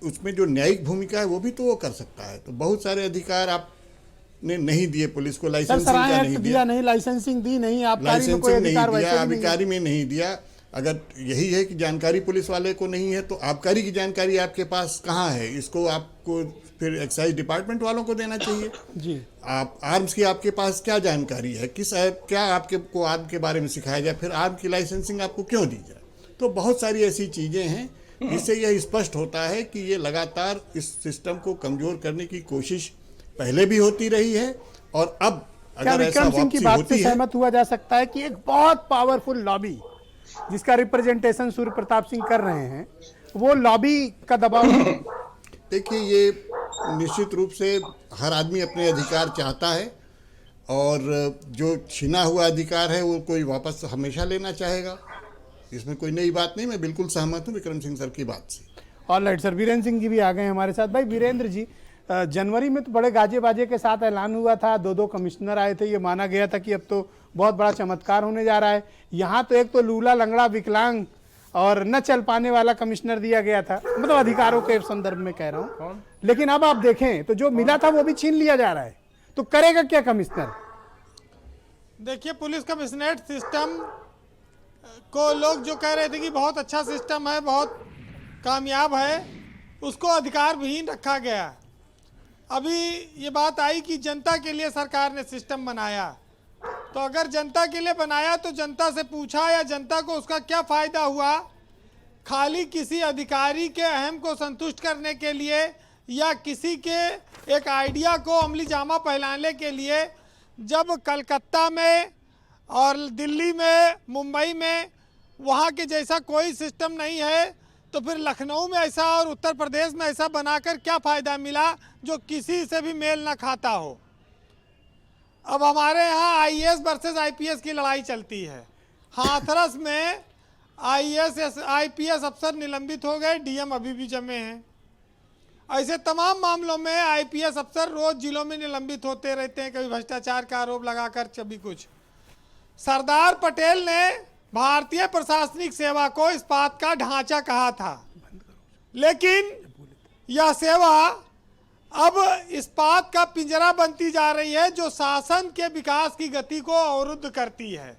उसमें जो न्यायिक भूमिका है वो भी तो वो कर सकता है। तो बहुत सारे अधिकार आपने नहीं दिए पुलिस को, लाइसेंसिंग का नहीं दिया, नहीं लाइसेंसिंग दी, नहीं लाइसेंसिंग नहीं दिया, आबकारी में नहीं दिया। अगर यही है कि जानकारी पुलिस वाले को नहीं है तो आबकारी की जानकारी आपके पास कहाँ है? इसको आपको फिर एक्साइज डिपार्टमेंट वालों को देना चाहिए जी। आप आर्म्स की आपके पास क्या जानकारी है, क्या आपके को आर्म के बारे में सिखाया जाए, फिर आर्म की लाइसेंसिंग आपको क्यों दी जाए? तो बहुत सारी ऐसी चीज़ें हैं जिससे यह स्पष्ट होता है कि ये लगातार इस सिस्टम को कमज़ोर करने की कोशिश पहले भी होती रही है। और अब अगर ऐसा वापसी होती है, सहमत हुआ जा सकता है कि एक बहुत पावरफुल लॉबी जिसका रिप्रेजेंटेशन सूर्य प्रताप सिंह कर रहे हैं, वो लॉबी का दबाव? देखिए, ये निश्चित रूप से हर आदमी अपने अधिकार चाहता है और जो छीना हुआ अधिकार है वो कोई वापस हमेशा लेना चाहेगा। इसमें कोई नई बात नहीं, मैं बिल्कुल सहमत हूँ विक्रम सिंह सर की बात से। ऑलराइट सर, वीरेंद्र सिंह जी भी आ गए हमारे साथ। भाई वीरेंद्र जी, जनवरी में तो बड़े गाजे बाजे के साथ ऐलान हुआ था, 2 कमिश्नर आए थे, ये माना गया था कि अब तो बहुत बड़ा चमत्कार होने जा रहा है। यहाँ तो एक तो लूला लंगड़ा विकलांग और न चल पाने वाला कमिश्नर दिया गया था, मतलब अधिकारों के संदर्भ में कह रहा हूँ। लेकिन अब आप देखें तो जो मिला था वो भी छीन लिया जा रहा है, तो करेगा क्या कमिश्नर? देखिए, पुलिस कमिश्नरेट सिस्टम को लोग जो कह रहे थे कि बहुत अच्छा सिस्टम है, बहुत कामयाब है, उसको अधिकार विहीन रखा गया। अभी ये बात आई कि जनता के लिए सरकार ने सिस्टम बनाया, तो अगर जनता के लिए बनाया तो जनता से पूछा या जनता को उसका क्या फ़ायदा हुआ? खाली किसी अधिकारी के अहम को संतुष्ट करने के लिए या किसी के एक आइडिया को अमली जामा पहनाने के लिए जब कलकत्ता में और दिल्ली में, मुंबई में वहाँ के जैसा कोई सिस्टम नहीं है, तो फिर लखनऊ में ऐसा और उत्तर प्रदेश में ऐसा बनाकर क्या फ़ायदा मिला जो किसी से भी मेल ना खाता हो? अब हमारे यहाँ आईएएस वर्सेस आईपीएस की लड़ाई चलती है। हाथरस में आईएएस आईपीएस अफसर निलंबित हो गए, डीएम अभी भी जमे हैं। ऐसे तमाम मामलों में आईपीएस अफसर रोज जिलों में निलंबित होते रहते हैं, कभी भ्रष्टाचार का आरोप लगाकर, कभी कुछ। सरदार पटेल ने भारतीय प्रशासनिक सेवा को इस्पात का ढांचा कहा था, लेकिन यह सेवा अब इस्पात का पिंजरा बनती जा रही है जो शासन के विकास की गति को अवरुद्ध करती है।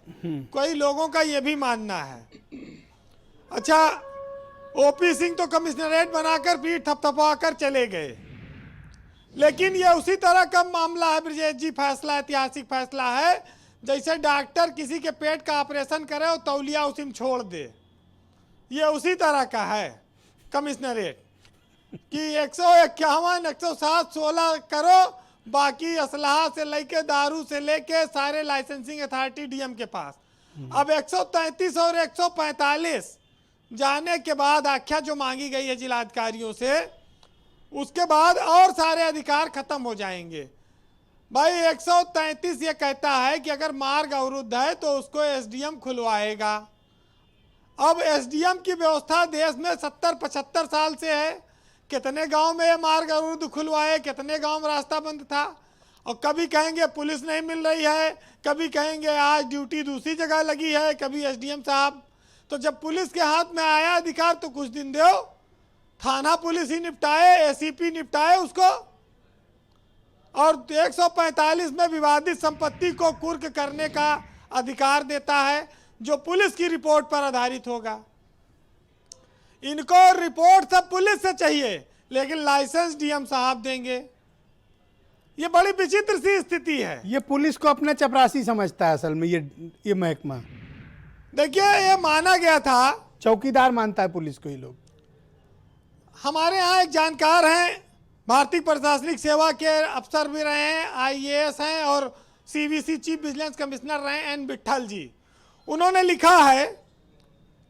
कोई लोगों का यह भी मानना है। अच्छा, ओपी सिंह तो कमिश्नरेट बनाकर फिर थपथपा कर चले गए, लेकिन यह उसी तरह का मामला है ब्रजेश जी, फैसला ऐतिहासिक फैसला है जैसे डॉक्टर किसी के पेट का ऑपरेशन करे और तौलिया उसी में छोड़ दे। ये उसी तरह का है कमिश्नरेट कि 151, 107, 16 करो, बाकी असलहा से लेके दारू से लेके सारे लाइसेंसिंग अथॉरिटी डीएम के पास। अब 133 और 145 जाने के बाद आख्या जो मांगी गई है जिलाधिकारियों से, उसके बाद और सारे अधिकार खत्म हो जाएंगे। भाई 133 ये कहता है कि अगर मार्ग अवरुद्ध है तो उसको एसडीएम खुलवाएगा। अब एसडीएम की व्यवस्था देश में 70-75 साल से है। कितने गांव में ये मार्ग अवरुद्ध खुलवाए, कितने गांव में रास्ता बंद था। और कभी कहेंगे पुलिस नहीं मिल रही है, कभी कहेंगे आज ड्यूटी दूसरी जगह लगी है, कभी एसडीएम साहब। तो जब पुलिस के हाथ में आया अधिकार तो कुछ दिन दो, थाना पुलिस ही निपटाए, एसीपी निपटाए उसको। और 145 में विवादित संपत्ति को कुर्क करने का अधिकार देता है जो पुलिस की रिपोर्ट पर आधारित होगा। इनको रिपोर्ट सब पुलिस से चाहिए, लेकिन लाइसेंस डीएम साहब देंगे। ये बड़ी विचित्र सी स्थिति है। ये पुलिस को अपना चपरासी समझता है असल में ये महकमा। देखिए, ये माना गया था, चौकीदार मानता है पुलिस को ये लोग। हमारे यहाँ एक जानकार हैं, भारतीय प्रशासनिक सेवा के अफसर भी रहे हैं, आईएएस हैं और सीवीसी चीफ विजिलेंस कमिश्नर रहे हैं, एन विट्ठल जी। उन्होंने लिखा है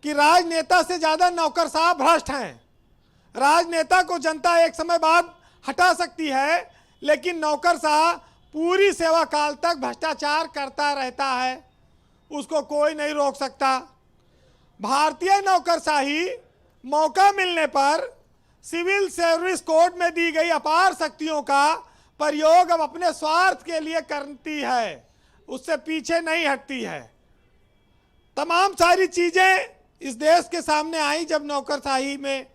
कि राजनेता से ज़्यादा नौकरशाह भ्रष्ट हैं। राजनेता को जनता एक समय बाद हटा सकती है, लेकिन नौकरशाह पूरी सेवा काल तक भ्रष्टाचार करता रहता है, उसको कोई नहीं रोक सकता। भारतीय नौकरशाही मौका मिलने पर सिविल सर्विस कोड में दी गई अपार शक्तियों का प्रयोग अब अपने स्वार्थ के लिए करती है, उससे पीछे नहीं हटती है। तमाम सारी चीजें इस देश के सामने आई जब नौकरशाही में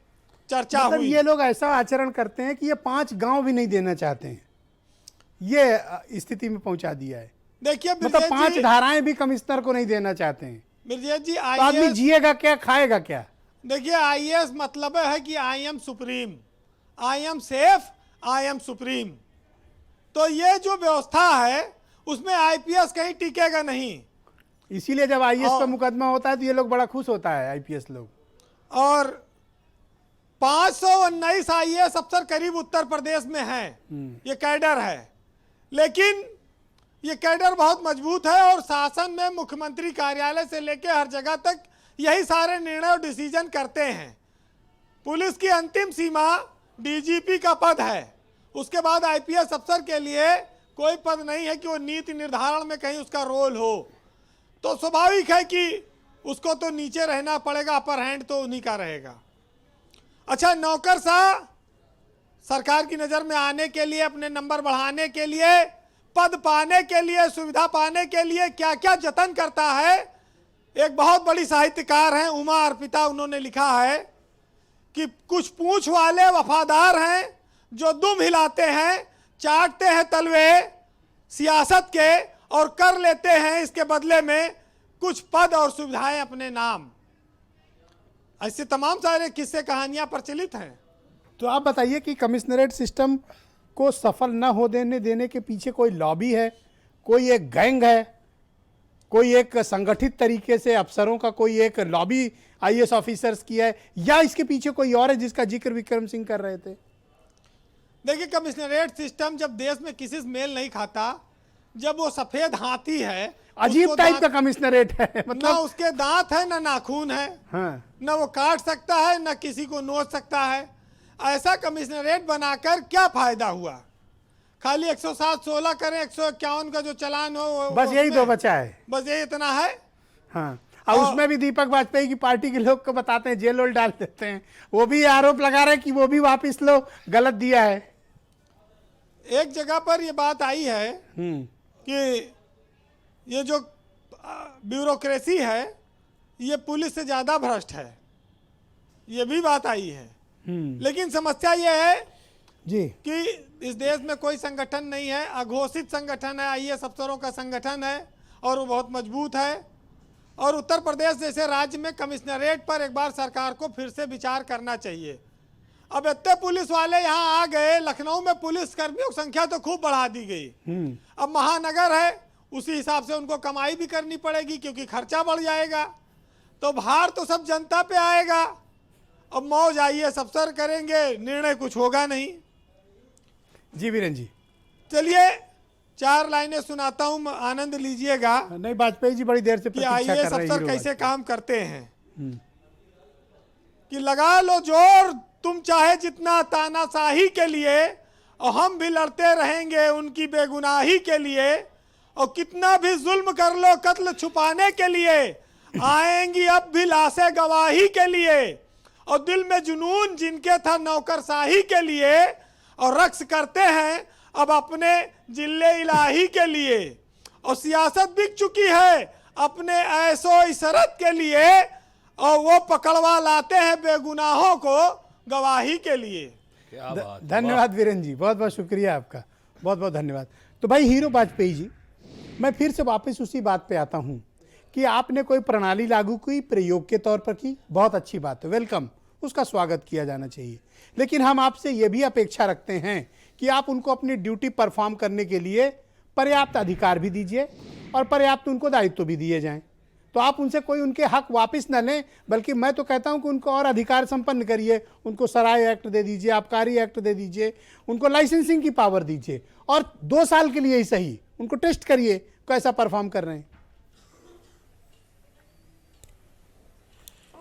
चर्चा मतलब हुई। ये लोग ऐसा आचरण करते हैं कि ये 5 गांव भी नहीं देना चाहते हैं। ये स्थिति में पहुंचा दिया है। देखिए मतलब 5 धाराएं भी कमिश्नर को नहीं देना चाहते हैं। ब्रजेश जी, तो आदमी जिएगा क्या, खाएगा क्या? देखिए, आईएएस मतलब है कि I am supreme, I am safe, I am supreme. तो ये जो व्यवस्था है उसमें आईपीएस कहीं टिकेगा नहीं। इसीलिए जब आईएएस का मुकदमा होता है तो ये लोग बड़ा खुश होता है, आईपीएस लोग। और 519 आईएएस अफसर करीब उत्तर प्रदेश में हैं, ये कैडर है। लेकिन ये कैडर बहुत मजबूत है और शासन में मुख्यमंत्री कार्यालय से लेकर हर जगह तक यही सारे निर्णय और डिसीजन करते हैं। पुलिस की अंतिम सीमा डीजीपी का पद है, उसके बाद आईपीएस अफसर के लिए कोई पद नहीं है कि वो नीति निर्धारण में कहीं उसका रोल हो। तो स्वाभाविक है कि उसको तो नीचे रहना पड़ेगा, अपर हैंड तो उन्हीं का रहेगा। अच्छा, नौकरशाह सरकार की नज़र में आने के लिए, अपने नंबर बढ़ाने के लिए, पद पाने के लिए, सुविधा पाने के लिए क्या क्या जतन करता है। एक बहुत बड़ी साहित्यकार हैं उमा अर्पिता, उन्होंने लिखा है कि कुछ पूंछ वाले वफादार हैं जो दुम हिलाते हैं, चाटते हैं तलवे सियासत के और कर लेते हैं इसके बदले में कुछ पद और सुविधाएं अपने नाम। ऐसे तमाम सारे किस्से कहानियां प्रचलित हैं। तो आप बताइए कि कमिश्नरेट सिस्टम को सफल न हो देने के पीछे कोई लॉबी है, कोई एक गैंग है, कोई एक संगठित तरीके से अफसरों का कोई एक लॉबी आईएएस ऑफिसर्स की है, या इसके पीछे कोई और है जिसका जिक्र विक्रम सिंह कर रहे थे? देखिए, कमिश्नरेट सिस्टम जब देश में किसी से मेल नहीं खाता, जब वो सफेद हाथी है, अजीब टाइप का कमिश्नरेट है, ना मतलब उसके दांत है ना नाखून है, हाँ। ना वो काट सकता है ना किसी को नोच सकता है। ऐसा कमिश्नरेट बनाकर क्या फायदा हुआ? खाली 107-16 करें, 151 का जो चालान हो बस यही तो बचा है, बस यही इतना है। हाँ। और उसमें भी दीपक वाजपेयी की पार्टी के लोग को बताते हैं, जेल वेल डाल देते हैं, वो भी आरोप लगा रहे हैं कि वो भी वापस लो, गलत दिया है। एक जगह पर ये बात आई है कि ये जो ब्यूरोक्रेसी है ये पुलिस से ज्यादा भ्रष्ट है, ये भी बात आई है। लेकिन समस्या ये है जी कि इस देश में कोई संगठन नहीं है, अघोषित संगठन है, आईएएस अफसरों का संगठन है और वो बहुत मजबूत है। और उत्तर प्रदेश जैसे राज्य में कमिश्नरेट पर एक बार सरकार को फिर से विचार करना चाहिए। अब इतने पुलिस वाले यहाँ आ गए, लखनऊ में पुलिस कर्मियों की संख्या तो खूब बढ़ा दी गई। अब महानगर है, उसी हिसाब से उनको कमाई भी करनी पड़ेगी क्योंकि खर्चा बढ़ जाएगा, तो भार तो सब जनता पे आएगा। अब मौज आईएएस अफसर करेंगे, निर्णय कुछ होगा नहीं। जी वीरेन जी, चलिए 4 लाइनें सुनाता हूँ, आनंद लीजिएगा नहीं वाजपेयी जी बड़ी देर से कि प्रतीक्षा आईएएस कर रहे हैं अफसर हीरो कैसे वाजपेयी। काम करते हैं। कि लगा लो जोर तुम चाहे जितना तानाशाही के लिए, और हम भी लड़ते रहेंगे उनकी बेगुनाही के लिए, और कितना भी जुल्म कर लो कत्ल छुपाने के लिए, आएंगी अब भी लाशें गवाही के लिए। और दिल में जुनून जिनके था नौकरशाही के लिए, और रक्स करते हैं अब अपने जिले इलाही के लिए। और सियासत बिक चुकी है अपने ऐसो इशरत के लिए, और वो पकड़वा लाते हैं बेगुनाहों को गवाही के लिए। धन्यवाद वीरेन जी, बहुत बहुत शुक्रिया आपका, बहुत बहुत धन्यवाद। तो भाई हीरो वाजपेयी जी, मैं फिर से वापस उसी बात पे आता हूँ कि आपने कोई प्रणाली लागू की, प्रयोग के तौर पर की, बहुत अच्छी बात है, वेलकम, उसका स्वागत किया जाना चाहिए। लेकिन हम आपसे ये भी अपेक्षा रखते हैं कि आप उनको अपनी ड्यूटी परफॉर्म करने के लिए पर्याप्त अधिकार भी दीजिए और पर्याप्त उनको दायित्व भी दिए जाएं। तो आप उनसे कोई उनके हक वापस न लें, बल्कि मैं तो कहता हूं कि उनको और अधिकार संपन्न करिए। उनको सराय एक्ट दे दीजिए, आबकारी एक्ट दे दीजिए, उनको लाइसेंसिंग की पावर दीजिए, और 2 साल के लिए ही सही उनको टेस्ट करिए कैसा परफॉर्म कर रहे हैं।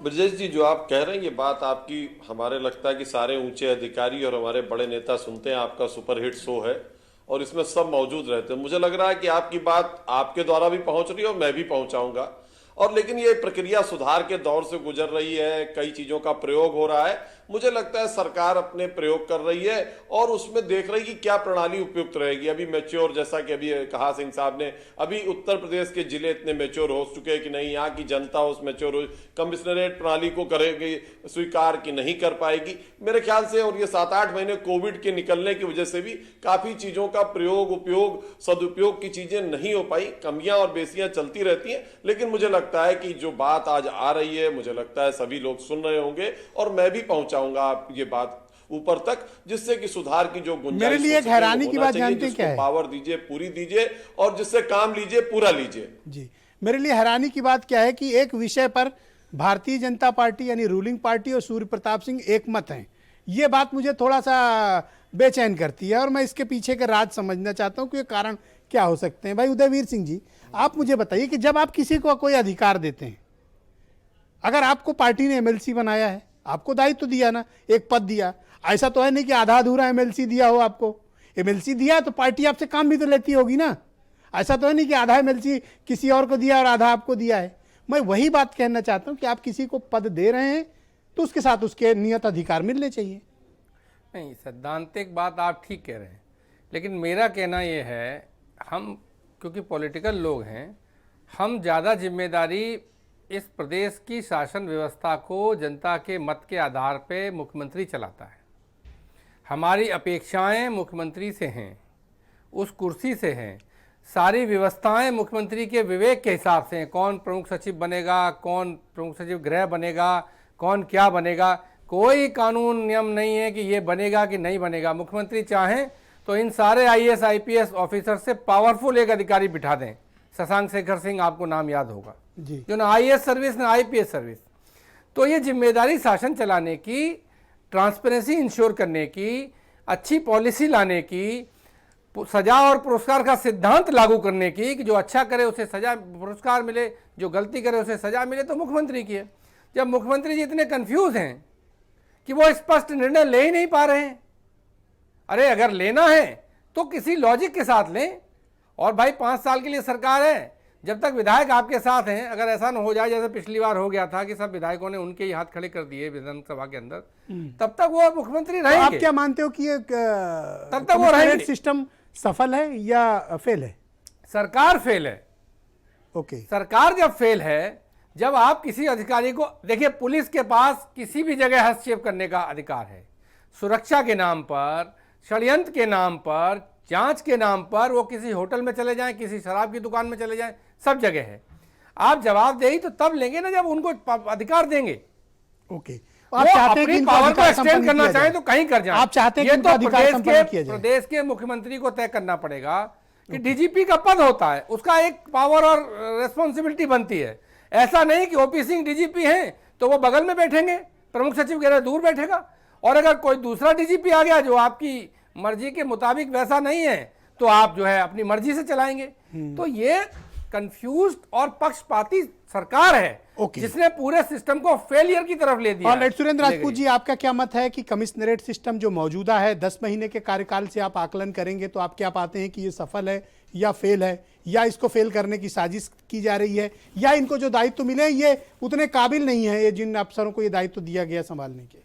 ब्रजेश जी, जो आप कह रहे हैं ये बात आपकी, हमारे लगता है कि सारे ऊंचे अधिकारी और हमारे बड़े नेता सुनते हैं। आपका सुपरहिट शो है और इसमें सब मौजूद रहते हैं। मुझे लग रहा है कि आपकी बात आपके द्वारा भी पहुंच रही है और मैं भी पहुंचाऊंगा। और लेकिन ये प्रक्रिया सुधार के दौर से गुजर रही है, कई चीजों का प्रयोग हो रहा है। मुझे लगता है सरकार अपने प्रयोग कर रही है और उसमें देख रही कि क्या प्रणाली उपयुक्त रहेगी। अभी मैच्योर, जैसा कि अभी कहा सिंह साहब ने, अभी उत्तर प्रदेश के जिले इतने मैच्योर हो चुके हैं कि नहीं, यहाँ की जनता उस मैच्योर हो, कमिश्नरेट प्रणाली को करेगी स्वीकार कि नहीं कर पाएगी मेरे ख्याल से। और ये 7-8 महीने कोविड के निकलने की वजह से भी काफी चीजों का प्रयोग, उपयोग, सदुपयोग की चीजें नहीं हो पाई। कमियां और बेसियां चलती रहती हैं, लेकिन मुझे लगता है कि जो बात आज आ रही है, मुझे लगता है सभी लोग सुन रहे होंगे और मैं भी पहुंचाऊंगा आप ये बात ऊपर तक, जिससे कि सुधार की जो गुंजाइश मेरे लिए एक हैरानी की बात जानते क्या है? पावर दीजिए, पूरी दीजिए, और जिससे काम लीजिए पूरा लीजिए। जी, मेरे लिए हैरानी की बात क्या है कि एक विषय पर भारतीय जनता पार्टी यानी रूलिंग पार्टी और सूर्य प्रताप सिंह एक मत हैं। ये बात मुझे थोड़ा सा बेचैन करती है और मैं इसके पीछे का राज समझना चाहता हूँ कि ये कारण क्या हो सकते हैं। भाई उदयवीर सिंह जी, आप मुझे बताइए कि जब आप किसी को कोई अधिकार देते हैं, अगर आपको पार्टी ने एमएलसी बनाया है, आपको दायित्व दिया ना, एक पद दिया, ऐसा तो है नहीं कि आधा अधूरा एमएलसी दिया हो। आपको एमएलसी दिया है तो पार्टी आपसे काम भी तो लेती होगी ना। ऐसा तो है नहीं कि आधा एमएलसी किसी और को दिया और आधा आपको दिया है। मैं वही बात कहना चाहता हूं कि आप किसी को पद दे रहे हैं तो उसके साथ उसके नियत अधिकार मिलने चाहिए। नहीं, सैद्धांतिक बात आप ठीक कह रहे हैं, लेकिन मेरा कहना ये है, हम क्योंकि पॉलिटिकल लोग हैं, हम ज़्यादा जिम्मेदारी इस प्रदेश की शासन व्यवस्था को जनता के मत के आधार पे मुख्यमंत्री चलाता है। हमारी अपेक्षाएं मुख्यमंत्री से हैं, उस कुर्सी से हैं, सारी व्यवस्थाएं मुख्यमंत्री के विवेक के हिसाब से हैं। कौन प्रमुख सचिव बनेगा, कौन प्रमुख सचिव गृह बनेगा, कौन क्या बनेगा, कोई कानून नियम नहीं है कि ये बनेगा कि नहीं बनेगा। मुख्यमंत्री चाहें तो इन सारे आईएएस आईपीएस ऑफिसर से पावरफुल एक अधिकारी बिठा दें। शशांक शेखर सिंह आपको नाम याद होगा जी, जो ना आईएएस सर्विस ना आईपीएस सर्विस। तो ये जिम्मेदारी शासन चलाने की, ट्रांसपेरेंसी इंश्योर करने की, अच्छी पॉलिसी लाने की, सजा और पुरस्कार का सिद्धांत लागू करने की कि जो अच्छा करे उसे सजा पुरस्कार मिले, जो गलती करे उसे सजा मिले, तो मुख्यमंत्री की है। जब मुख्यमंत्री जी इतने कंफ्यूज हैं कि वो स्पष्ट निर्णय ले ही नहीं पा रहे हैं, अरे अगर लेना है तो किसी लॉजिक के साथ लें। और भाई 5 साल के लिए सरकार है, जब तक विधायक आपके साथ हैं, अगर ऐसा न हो जाए जैसे पिछली बार हो गया था कि सब विधायकों ने उनके ही हाथ खड़े कर दिए विधानसभा के अंदर, तब तक वो मुख्यमंत्री रहेंगे। आप क्या मानते हो कि ये तब तक वो रहेंगे। सिस्टम सफल है या फेल है? सरकार फेल है। ओके, सरकार जब फेल है, जब आप किसी अधिकारी को देखिए, पुलिस के पास किसी भी जगह हस्तक्षेप करने का अधिकार है। सुरक्षा के नाम पर, षड्यंत्र के नाम पर, जांच के नाम पर, वो किसी होटल में चले जाएं, किसी शराब की दुकान में चले जाएं, सब जगह है। आप जवाबदेही तो तब लेंगे ना जब उनको अधिकार देंगे। ओके, आप चाहते हैं कि पावर को एक्सटेंड करना चाहें तो कहीं कर जाएं। आप चाहते हैं कि ये तो प्रदेश प्रदेश के मुख्यमंत्री को तय करना पड़ेगा कि डीजीपी का पद होता है, उसका एक पावर और रेस्पॉन्सिबिलिटी बनती है। ऐसा नहीं कि ओपी सिंह डीजीपी हैं तो वो बगल में बैठेंगे, प्रमुख सचिव कह रहे दूर बैठेगा, और अगर कोई दूसरा डीजीपी आ गया जो आपकी मर्जी के मुताबिक वैसा नहीं है तो आप जो है अपनी मर्जी से चलाएंगे। तो ये कंफ्यूज्ड और पक्षपाती सरकार है जिसने पूरे सिस्टम को फेलियर की तरफ ले दिया। और सुरेंद्र राजपूत जी, आपका क्या मत है कि कमिश्नरेट सिस्टम जो मौजूदा है 10 महीने के कार्यकाल से आप आकलन करेंगे तो आप क्या पाते हैं कि ये सफल है या फेल है, या इसको फेल करने की साजिश की जा रही है, या इनको जो दायित्व मिले ये उतने काबिल नहीं है, ये जिन अफसरों को ये दायित्व दिया गया संभालने के?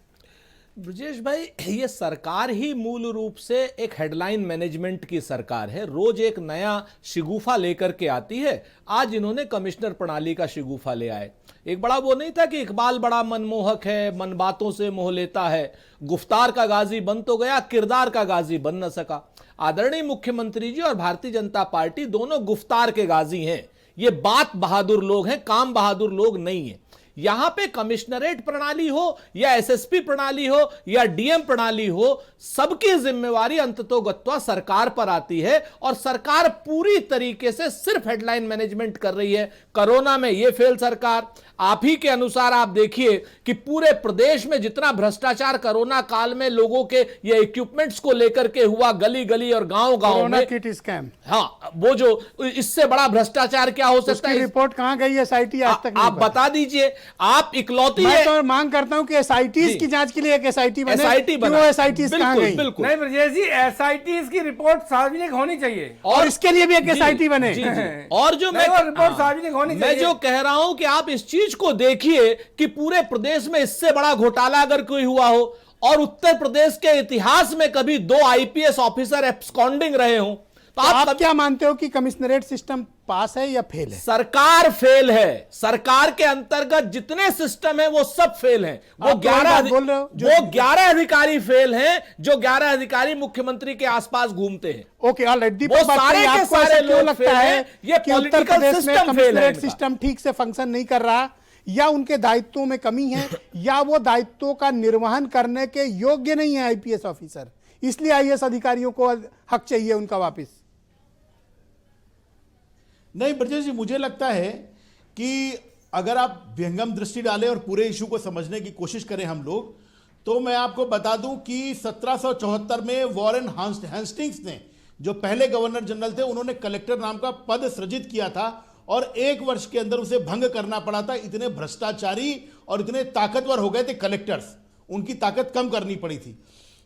ब्रजेश भाई, ये सरकार ही मूल रूप से एक हेडलाइन मैनेजमेंट की सरकार है। रोज एक नया शिगुफा लेकर के आती है। आज इन्होंने कमिश्नर प्रणाली का शिगुफा ले आए। एक बड़ा वो नहीं था कि इकबाल बड़ा मनमोहक है, मन बातों से मोह लेता है, गुफ्तार का गाजी बन तो गया, किरदार का गाजी बन न सका। आदरणीय मुख्यमंत्री जी और भारतीय जनता पार्टी दोनों गुफ्तार के गाजी हैं। ये बात बहादुर लोग हैं, काम बहादुर लोग नहीं है। यहां पे कमिश्नरेट प्रणाली हो या एसएसपी प्रणाली हो या डीएम प्रणाली हो, सबकी जिम्मेवारी अंततोगत्वा सरकार पर आती है, और सरकार पूरी तरीके से सिर्फ हेडलाइन मैनेजमेंट कर रही है। कोरोना में ये फेल सरकार, आप ही के अनुसार आप देखिए कि पूरे प्रदेश में जितना भ्रष्टाचार कोरोना काल में लोगों के ये इक्विपमेंट्स को लेकर के हुआ, गली गली और गांव गांव में किट स्कैम, हाँ, वो जो इससे बड़ा भ्रष्टाचार क्या हो सकता है? रिपोर्ट कहां गई एसआईटी आज तक? आप बता दीजिए। आप इकलौती मैं तो मांग करता हूं कि एसआईटीज की जांच के लिए एक एसआईटी बने। एसआईटी बना, एसआईटीज कहां गई? नहीं ब्रजेश जी, एसआईटीज की रिपोर्ट सार्वजनिक होनी चाहिए, और इसके लिए भी एक एसआईटी बने। और जो मैं रिपोर्ट सार्वजनिक होनी चाहिए। मैं जो कह रहा हूं कि आप इस चीज को देखिए कि पूरे प्रदेश में इससे बड़ा घोटाला अगर कोई हुआ हो, और उत्तर प्रदेश के इतिहास में कभी 2 आईपीएस ऑफिसर एब्सकॉन्डिंग रहे हो, तो आप क्या मानते हो कि कमिश्नरेट सिस्टम पास है या फेल है? सरकार फेल है। सरकार के अंतर्गत जितने सिस्टम है वो सब फेल हैं। वो 11 अधिकारी फेल हैं, जो 11 अधिकारी मुख्यमंत्री के आसपास घूमते हैं। Okay, alright. वो सारे के सारे लोग लगता है ये कि उत्तर पॉलिटिकल प्रदेश में सिस्टम फेल है। कमिश्नरेट सिस्टम ठीक से फंक्शन नहीं कर रहा, या उनके दायित्वों में कमी है, या वो दायित्वों का निर्वहन करने के योग्य नहीं है आईपीएस ऑफिसर, इसलिए आईएएस अधिकारियों को हक चाहिए उनका वापस? नहीं ब्रजेश जी, मुझे लगता है कि अगर आप विहंगम दृष्टि डालें और पूरे इशू को समझने की कोशिश करें हम लोग, तो मैं आपको बता दूं कि 1774 में वॉरेन हेस्टिंग्स ने, जो पहले गवर्नर जनरल थे, उन्होंने कलेक्टर नाम का पद सृजित किया था, और 1 वर्ष के अंदर उसे भंग करना पड़ा था। इतने भ्रष्टाचारी और इतने ताकतवर हो गए थे कलेक्टर्स, उनकी ताकत कम करनी पड़ी थी।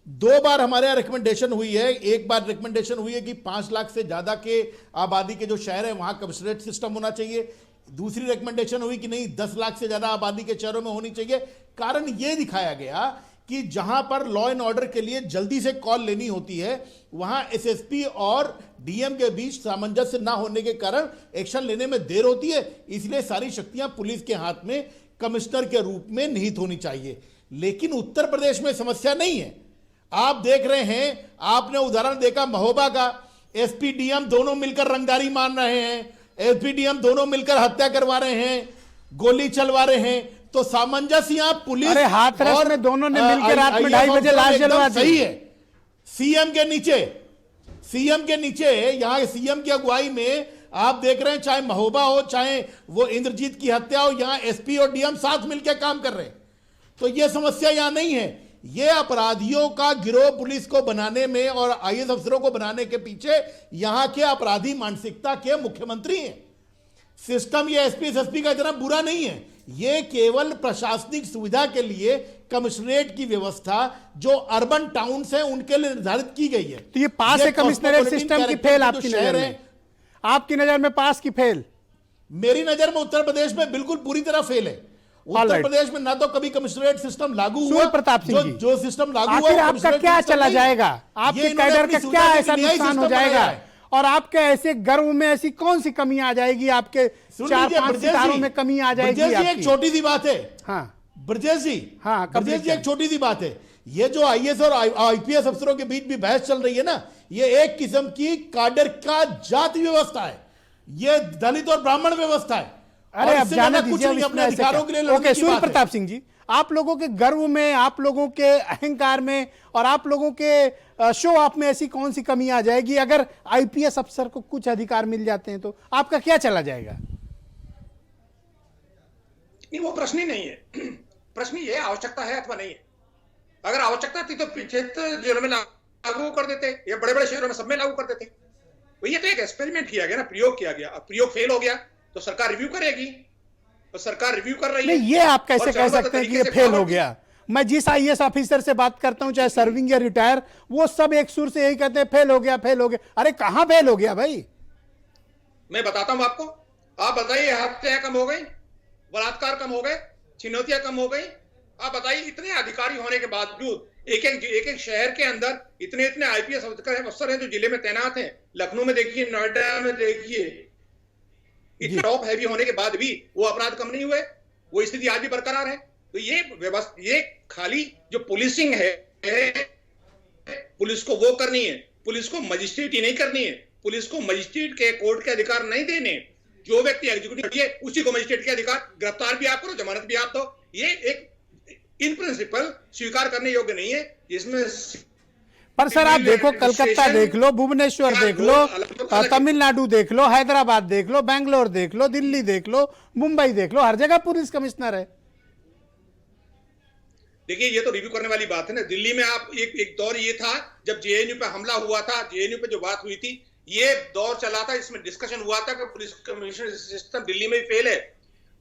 2 बार हमारे यहाँ रिकमेंडेशन हुई है। एक बार रिकमेंडेशन हुई है कि 5 लाख से ज्यादा के आबादी के जो शहर है वहां कमिश्नरेट सिस्टम होना चाहिए। दूसरी रिकमेंडेशन हुई कि नहीं, 10 लाख से ज्यादा आबादी के शहरों में होनी चाहिए। कारण यह दिखाया गया कि जहां पर लॉ एंड ऑर्डर के लिए जल्दी से कॉल लेनी होती है, वहां एसएसपी और डीएम के बीच सामंजस्य ना होने के कारण एक्शन लेने में देर होती है। इसलिए सारी शक्तियां पुलिस के हाथ में कमिश्नर के रूप में निहित होनी चाहिए। लेकिन उत्तर प्रदेश में समस्या नहीं है। आप देख रहे हैं, आपने उदाहरण देखा महोबा का, एसपी डीएम दोनों मिलकर रंगदारी मान रहे हैं, एसपी डीएम दोनों मिलकर हत्या करवा रहे हैं, गोली चलवा रहे हैं। तो सामंजस्य यहाँ पुलिस अरे हाथरस और में दोनों ने मिलकर रात में IAS 2:30 बजे लाश एकदम जलवा दी। सही है। सीएम के नीचे यहाँ सीएम की अगुवाई में आप देख रहे हैं, चाहे महोबा हो चाहे वो इंद्रजीत की हत्या हो, यहाँ एसपी और डीएम साथ मिलकर काम कर रहे हैं। तो ये समस्या यहाँ नहीं है। ये अपराधियों का गिरोह पुलिस को बनाने में और आईएएस अफसरों को बनाने के पीछे यहाँ के अपराधी मानसिकता के मुख्यमंत्री हैं। सिस्टम ये एसपी एसएसपी का इतना बुरा नहीं है, ये केवल प्रशासनिक सुविधा के लिए कमिश्नरेट की व्यवस्था जो अर्बन टाउन्स हैं उनके लिए निर्धारित की गई है। तो ये पास है कमिश्नरेट सिस्टम की फेल आपकी नजर में? आपकी नजर में पास की फेल? मेरी नजर में उत्तर प्रदेश में बिल्कुल पूरी तरह फेल है। उत्तर प्रदेश में ना तो कभी कमिश्नरेट सिस्टम लागू हुआ, प्रताप सिंह जी, जो सिस्टम लागू हुआ आखिर आपका क्या चला जाएगा? आपके कैडर का क्या ऐसा नुकसान हो जाएगा? और आपके ऐसे गर्व में ऐसी कौन सी कमी आ जाएगी? आपके 4-5 सितारों में कमी आ जाएगी? एक छोटी सी बात है। हाँ ब्रजेश जी, हाँ ब्रजेश जी, एक छोटी सी बात है। ये जो आईएएस और आईपीएस अफसरों के बीच भी बहस चल रही है ना, ये एक किस्म की काडर का जाति व्यवस्था है, ये दलित और ब्राह्मण व्यवस्था है। अरे अब जाने दीजिए अपने अधिकारों के लिए। ओके, सूर्य प्रताप सिंह जी, आप लोगों के गर्व में, आप लोगों के अहंकार में और आप लोगों के शो ऑफ में ऐसी कौन सी कमी आ जाएगी अगर आईपीएस अफसर को कुछ अधिकार मिल जाते हैं? तो आपका क्या चला जाएगा? नहीं, वो प्रश्न ही नहीं है। प्रश्न ये आवश्यकता है अथवा नहीं है। अगर आवश्यकता थी तो पीछे जिलों में लागू कर देते, ये बड़े बड़े शहरों में सब में लागू कर देते। ये तो एक एक्सपेरिमेंट किया गया ना, प्रयोग किया गया। अब प्रयोग फेल हो गया तो सरकार रिव्यू करेगी, तो सरकार रिव्यू कर रही है। नहीं, ये आप कैसे कह सकते हैं कि ये फेल हो गया? मैं जिस आईएएस ऑफिसर से बात करता हूं, चाहे सर्विंग या रिटायर, वो सब एक सुर से यही कहते हैं फेल हो गया, फेल हो गया। अरे कहां फेल हो गया भाई? मैं बताता हूं आपको। आप बताइए, हत्या कम हो गई, बलात्कार कम हो गए, छिनौतियां कम हो गई। आप बताइए, इतने अधिकारी होने के बावजूद एक एक शहर के अंदर इतने आईपीएस अफसर हैं जो जिले में तैनात हैं। लखनऊ में देखिए, नोएडा में देखिए, इतना टॉप हैवी होने के बाद भी वो अपराध कम नहीं हुए, वो स्थिति आज भी बरकरार है। तो ये व्यवस्था, ये खाली जो पुलिसिंग है, पुलिस को वो करनी है, पुलिस को मजिस्ट्रेट ही नहीं करनी है। पुलिस को मजिस्ट्रेट के कोर्ट के अधिकार नहीं देने। जो व्यक्ति एग्जीक्यूटिव है उसी को मजिस्ट्रेट के अधिकार, गिरफ्तार भी आप करो, जमानत भी आप दो। ये एक इन प्रिंसिपल स्वीकार करने योग्य नहीं है। इसमें पर सर आप देखो, कलकत्ता देख लो, भुवनेश्वर देख लो, तमिलनाडु देख लो, हैदराबाद देख लो, बेंगलोर देख लो, दिल्ली देख लो, मुंबई देख लो, हर जगह पुलिस कमिश्नर है। देखिए, ये तो रिव्यू करने वाली बात है ना। दिल्ली में आप एक दौर ये था जब जेएनयू पे हमला हुआ था, जेएनयू पे जो बात हुई थी, ये दौर चला था, इसमें डिस्कशन हुआ था कि पुलिस कमिश्नर सिस्टम दिल्ली में फेल है।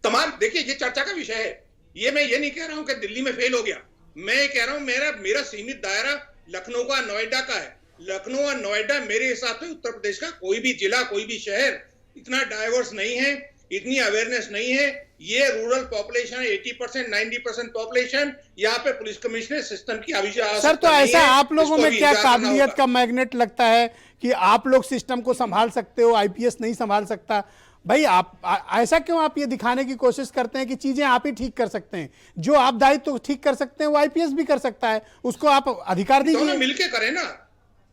तमाम देखिए, ये चर्चा का विषय है। ये मैं ये नहीं कह रहा हूं कि दिल्ली में फेल हो गया, मैं ये कह रहा हूं मेरा सीमित दायरा लखनऊ का, नोएडा का है। लखनऊ और नोएडा मेरे हिसाब से उत्तर प्रदेश का कोई भी जिला, कोई भी शहर इतना डाइवर्स नहीं है, इतनी अवेयरनेस नहीं है। ये रूरल पॉपुलेशन 80%, 90% पॉपुलेशन, यहाँ पे पुलिस कमिश्नर सिस्टम की आवश्यकता। सर तो ऐसा आप लोगों में क्या काबिलियत का मैग्नेट लगता है कि आप लोग सिस्टम को संभाल सकते हो, आईपीएस नहीं संभाल सकता? भाई आप ऐसा क्यों आप ये दिखाने की कोशिश करते हैं कि चीजें आप ही ठीक कर सकते हैं? जो आप दायित्व तो ठीक कर सकते हैं वो आईपीएस भी कर सकता है, उसको आप अधिकार दीजिए। दोनों मिलके करें ना,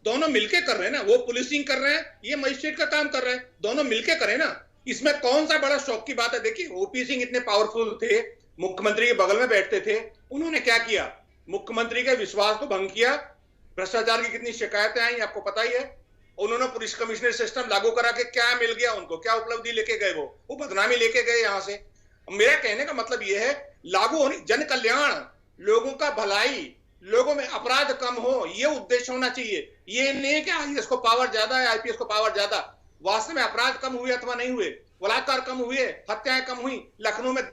दोनों मिलके कर रहे हैं ना। वो पुलिसिंग कर रहे हैं, ये मजिस्ट्रेट का काम कर रहे हैं, दोनों मिलके करें ना। इसमें कौन सा बड़ा शौक की बात है? देखिए, ओपी सिंह इतने पावरफुल थे, मुख्यमंत्री के बगल में बैठते थे, उन्होंने क्या किया? मुख्यमंत्री के विश्वास को भंग किया। भ्रष्टाचार की कितनी शिकायतें आई आपको पता ही है। उन्होंने पुलिस कमिश्नर सिस्टम लागू करा के क्या मिल गया उनको? क्या उपलब्धि लेके गए? वो बदनामी लेके गए यहां से। मेरा कहने का मतलब यह है, लागू होनी, जन कल्याण, लोगों का भलाई, लोगों में अपराध कम हो, ये उद्देश्य होना चाहिए। ये नहीं है कि आईएएस को पावर ज्यादा है, आईपीएस को पावर ज्यादा। वास्तव में अपराध कम हुए अथवा नहीं हुए, बलात्कार कम हुए, हत्याएं कम हुई, लखनऊ में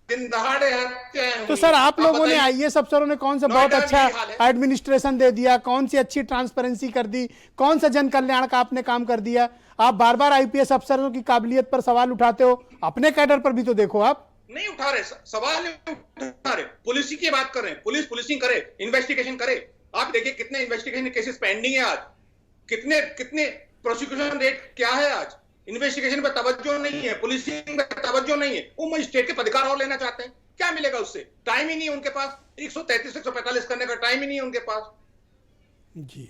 दिन दहाड़े हत्याएं। तो सर आप लोगों ने, आईएएस अफसरों ने कौन सा बहुत अच्छा एडमिनिस्ट्रेशन दे दिया, कौन सी अच्छी ट्रांसपेरेंसी कर दी, कौन सा जन कल्याण का आपने काम कर दिया? आप बार बार आईपीएस अफसरों की काबिलियत पर सवाल उठाते हो, अपने कैडर पर भी तो देखो। आप नहीं उठा रहे सवाल, नहीं उठा रहे, पुलिस की बात कर रहे हैं। पुलिस पुलिसिंग करे, इन्वेस्टिगेशन करे। आप देखिए कितने इन्वेस्टिगेशन केसेस पेंडिंग है आज, कितने प्रोसिक्यूशन रेट क्या है आज। इन्वेस्टिगेशन पे तवज्जो नहीं है, पुलिसिंग पे तवज्जो नहीं है। वो मजिस्ट्रेट के अधिकार और लेना चाहते हैं, क्या मिलेगा उससे? टाइम ही नहीं है उनके पास, 133 145 करने का टाइम ही नहीं है उनके पास। जी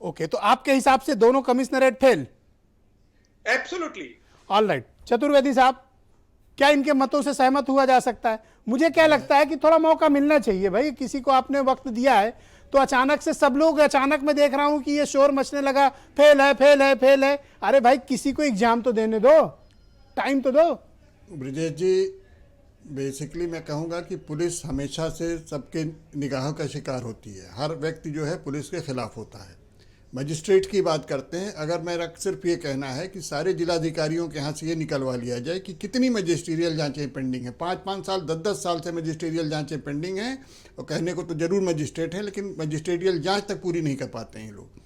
ओके, तो आपके हिसाब से दोनों commissionerate fail? Absolutely. All right, Chaturvedi साहब। क्या इनके मतों से सहमत हुआ जा सकता है? मुझे क्या लगता है कि थोड़ा मौका मिलना चाहिए भाई, किसी को आपने वक्त दिया है तो अचानक से सब लोग, अचानक मैं देख रहा हूं कि ये शोर मचने लगा, फेल है फेल है फेल है। अरे भाई किसी को एग्जाम तो देने दो, टाइम तो दो। ब्रजेश जी, बेसिकली मैं कहूँगा कि पुलिस हमेशा से सबके निगाहों का शिकार होती है। हर व्यक्ति जो है पुलिस के खिलाफ होता है। मजिस्ट्रेट की बात करते हैं, अगर मेरा सिर्फ ये कहना है कि सारे जिलाधिकारियों के यहाँ से ये निकलवा लिया जाए कि कितनी मजिस्ट्रियल जांचें पेंडिंग हैं। 5-5 साल 10-10 साल से मजिस्ट्रियल जांचें पेंडिंग हैं, और कहने को तो ज़रूर मजिस्ट्रेट है, लेकिन मजिस्ट्रियल जांच तक पूरी नहीं कर पाते हैं लोग।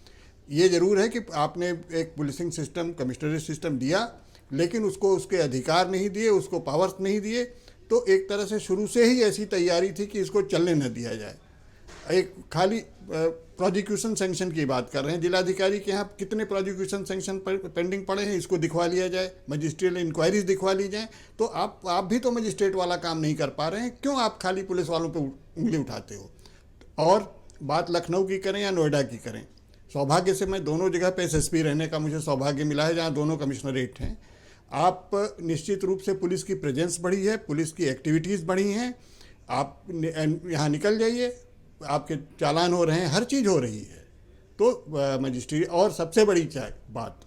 ये ज़रूर है कि आपने एक पुलिसिंग सिस्टम, कमिश्नरेट सिस्टम दिया, लेकिन उसको उसके अधिकार नहीं दिए, उसको पावर्स नहीं दिए। तो एक तरह से शुरू से ही ऐसी तैयारी थी कि इसको चलने न दिया जाए। एक खाली प्रोसिक्यूशन सैंक्शन की बात कर रहे हैं, जिलाधिकारी के यहाँ कितने प्रोसिक्यूशन सैंक्शन पेंडिंग पड़े हैं, इसको दिखवा लिया जाए, मजिस्ट्रियल इंक्वायरीज दिखवा ली जाए। तो आप भी तो मजिस्ट्रेट वाला काम नहीं कर पा रहे हैं, क्यों आप खाली पुलिस वालों पे उंगली उठाते हो? और बात लखनऊ की करें या नोएडा की करें, सौभाग्य से मैं दोनों जगह पे एसएसपी रहने का मुझे सौभाग्य मिला है, जहाँ दोनों कमिश्नरेट हैं। आप निश्चित रूप से पुलिस की प्रेजेंस बढ़ी है, पुलिस की एक्टिविटीज़ बढ़ी हैं। आप यहाँ निकल जाइए, आपके चालान हो रहे हैं, हर चीज़ हो रही है। तो मजिस्ट्रेट, और सबसे बड़ी बात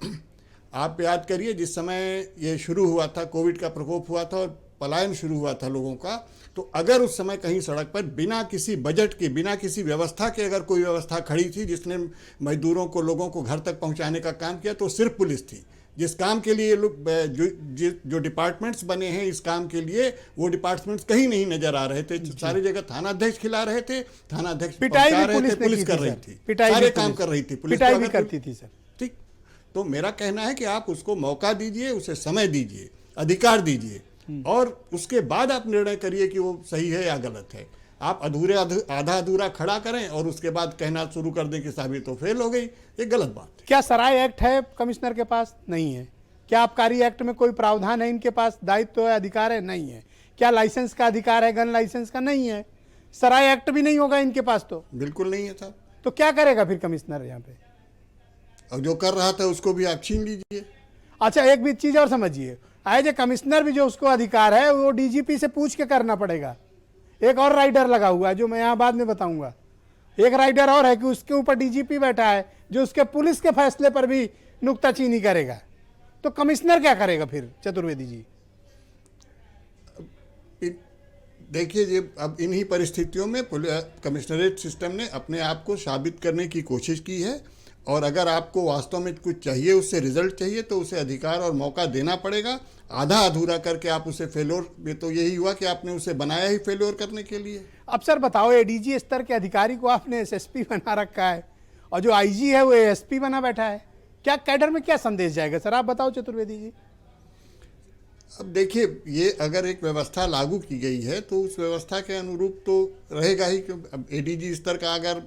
आप याद करिए, जिस समय ये शुरू हुआ था, कोविड का प्रकोप हुआ था और पलायन शुरू हुआ था लोगों का, तो अगर उस समय कहीं सड़क पर बिना किसी बजट के, बिना किसी व्यवस्था के अगर कोई व्यवस्था खड़ी थी जिसने मजदूरों को, लोगों को घर तक पहुंचाने का काम किया, तो सिर्फ पुलिस थी। जिस काम के लिए लोग, जो डिपार्टमेंट्स बने हैं इस काम के लिए, वो डिपार्टमेंट्स कहीं नहीं नजर आ रहे थे। सारी जगह थाना अध्यक्ष खिला रहे थे, थाना अध्यक्ष पिटाई भी पुलिस कर रही थी, सारे काम कर रही थी, पिटाई भी करती थी सर। ठीक, तो मेरा कहना है कि आप उसको मौका दीजिए, उसे समय दीजिए, अधिकार दीजिए, और उसके बाद आप निर्णय करिए कि वो सही है या गलत है। आप आधा अधूरा खड़ा करें और उसके बाद कहना शुरू कर दें कि साबित तो फेल हो गई, ये गलत बात है। क्या सराय एक्ट है कमिश्नर के पास? नहीं है। क्या आबकारी एक्ट में कोई प्रावधान है इनके पास, दायित्व है, अधिकार है? नहीं है। क्या लाइसेंस का अधिकार है, गन लाइसेंस का? नहीं है। सराय एक्ट भी नहीं होगा इनके पास, तो बिल्कुल नहीं है साहब। तो क्या करेगा फिर कमिश्नर यहाँ पे? और जो कर रहा था उसको भी आप छीन लीजिए। अच्छा, एक भी चीज और समझिए, एज ए कमिश्नर भी जो उसको अधिकार है वो डीजीपी से पूछ के करना पड़ेगा। एक और राइडर लगा हुआ है जो मैं यहाँ बाद में बताऊंगा। एक राइडर और है कि उसके ऊपर डीजीपी बैठा है जो उसके पुलिस के फैसले पर भी नुक्ताचीनी करेगा। तो कमिश्नर क्या करेगा फिर, चतुर्वेदी जी? देखिए जी, अब इन्हीं परिस्थितियों में कमिश्नरेट सिस्टम ने अपने आप को साबित करने की कोशिश की है, और अगर आपको वास्तव में कुछ चाहिए, उससे रिजल्ट चाहिए, तो उसे अधिकार और मौका देना पड़ेगा। आधा अधूरा करके आप उसे फेल्योर, ये तो यही हुआ कि आपने उसे बनाया ही फेल्योर करने के लिए। अब सर बताओ, एडीजी स्तर के अधिकारी को आपने एसएसपी बना रखा है और जो आईजी है वो एएसपी बना बैठा है। क्या कैडर में क्या संदेश जाएगा सर, आप बताओ चतुर्वेदी जी। अब देखिए, ये अगर एक व्यवस्था लागू की गई है तो उस व्यवस्था के अनुरूप तो रहेगा ही। अब एडीजी स्तर का अगर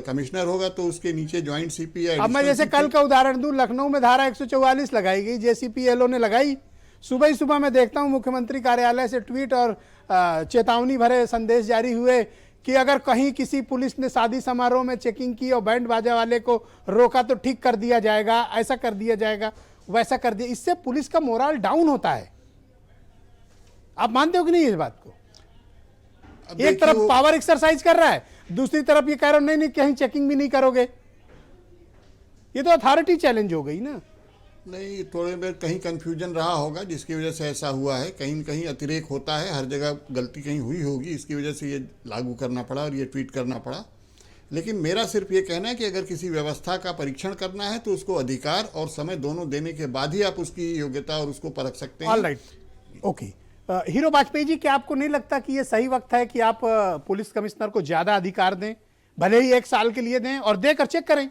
कमिश्नर होगा तो उसके नीचे ज्वाइंट सीपी या अब मैं जैसे कल का उदाहरण दूं, लखनऊ में धारा 144 लगाई गई, जेसीपीएलओ ने लगाई। सुबह ही सुबह मैं देखता हूं मुख्यमंत्री कार्यालय से ट्वीट और चेतावनी भरे संदेश जारी हुए कि अगर कहीं किसी पुलिस ने शादी समारोह में चेकिंग की और बैंड बाजा वाले को रोका तो ठीक कर दिया जाएगा, ऐसा कर दिया जाएगा, वैसा कर दिया। इससे पुलिस का मोरल डाउन होता है। आप मानते हो कि नहीं इस बात को? एक तरफ पावर एक्सरसाइज कर रहा है, दूसरी तरफ ये कह रहा नहीं कहीं चेकिंग भी नहीं करोगे। ये तो अथॉरिटी चैलेंज हो गई ना। नहीं, थोड़े में कहीं कंफ्यूजन रहा होगा जिसकी वजह से ऐसा हुआ है। कहीं न कहीं अतिरेक होता है, हर जगह गलती कहीं हुई होगी, इसकी वजह से ये लागू करना पड़ा और ये ट्वीट करना पड़ा। लेकिन मेरा सिर्फ ये कहना है कि अगर किसी व्यवस्था का परीक्षण करना है तो उसको अधिकार और समय दोनों देने के बाद ही आप उसकी योग्यता और उसको परख सकते हैं। Alright, okay. Hero Vajpayee ji, क्या आपको नहीं लगता कि ये सही वक्त है कि आप पुलिस कमिश्नर को ज्यादा अधिकार दें, भले ही 1 साल के लिए दें, और देकर चेक करें?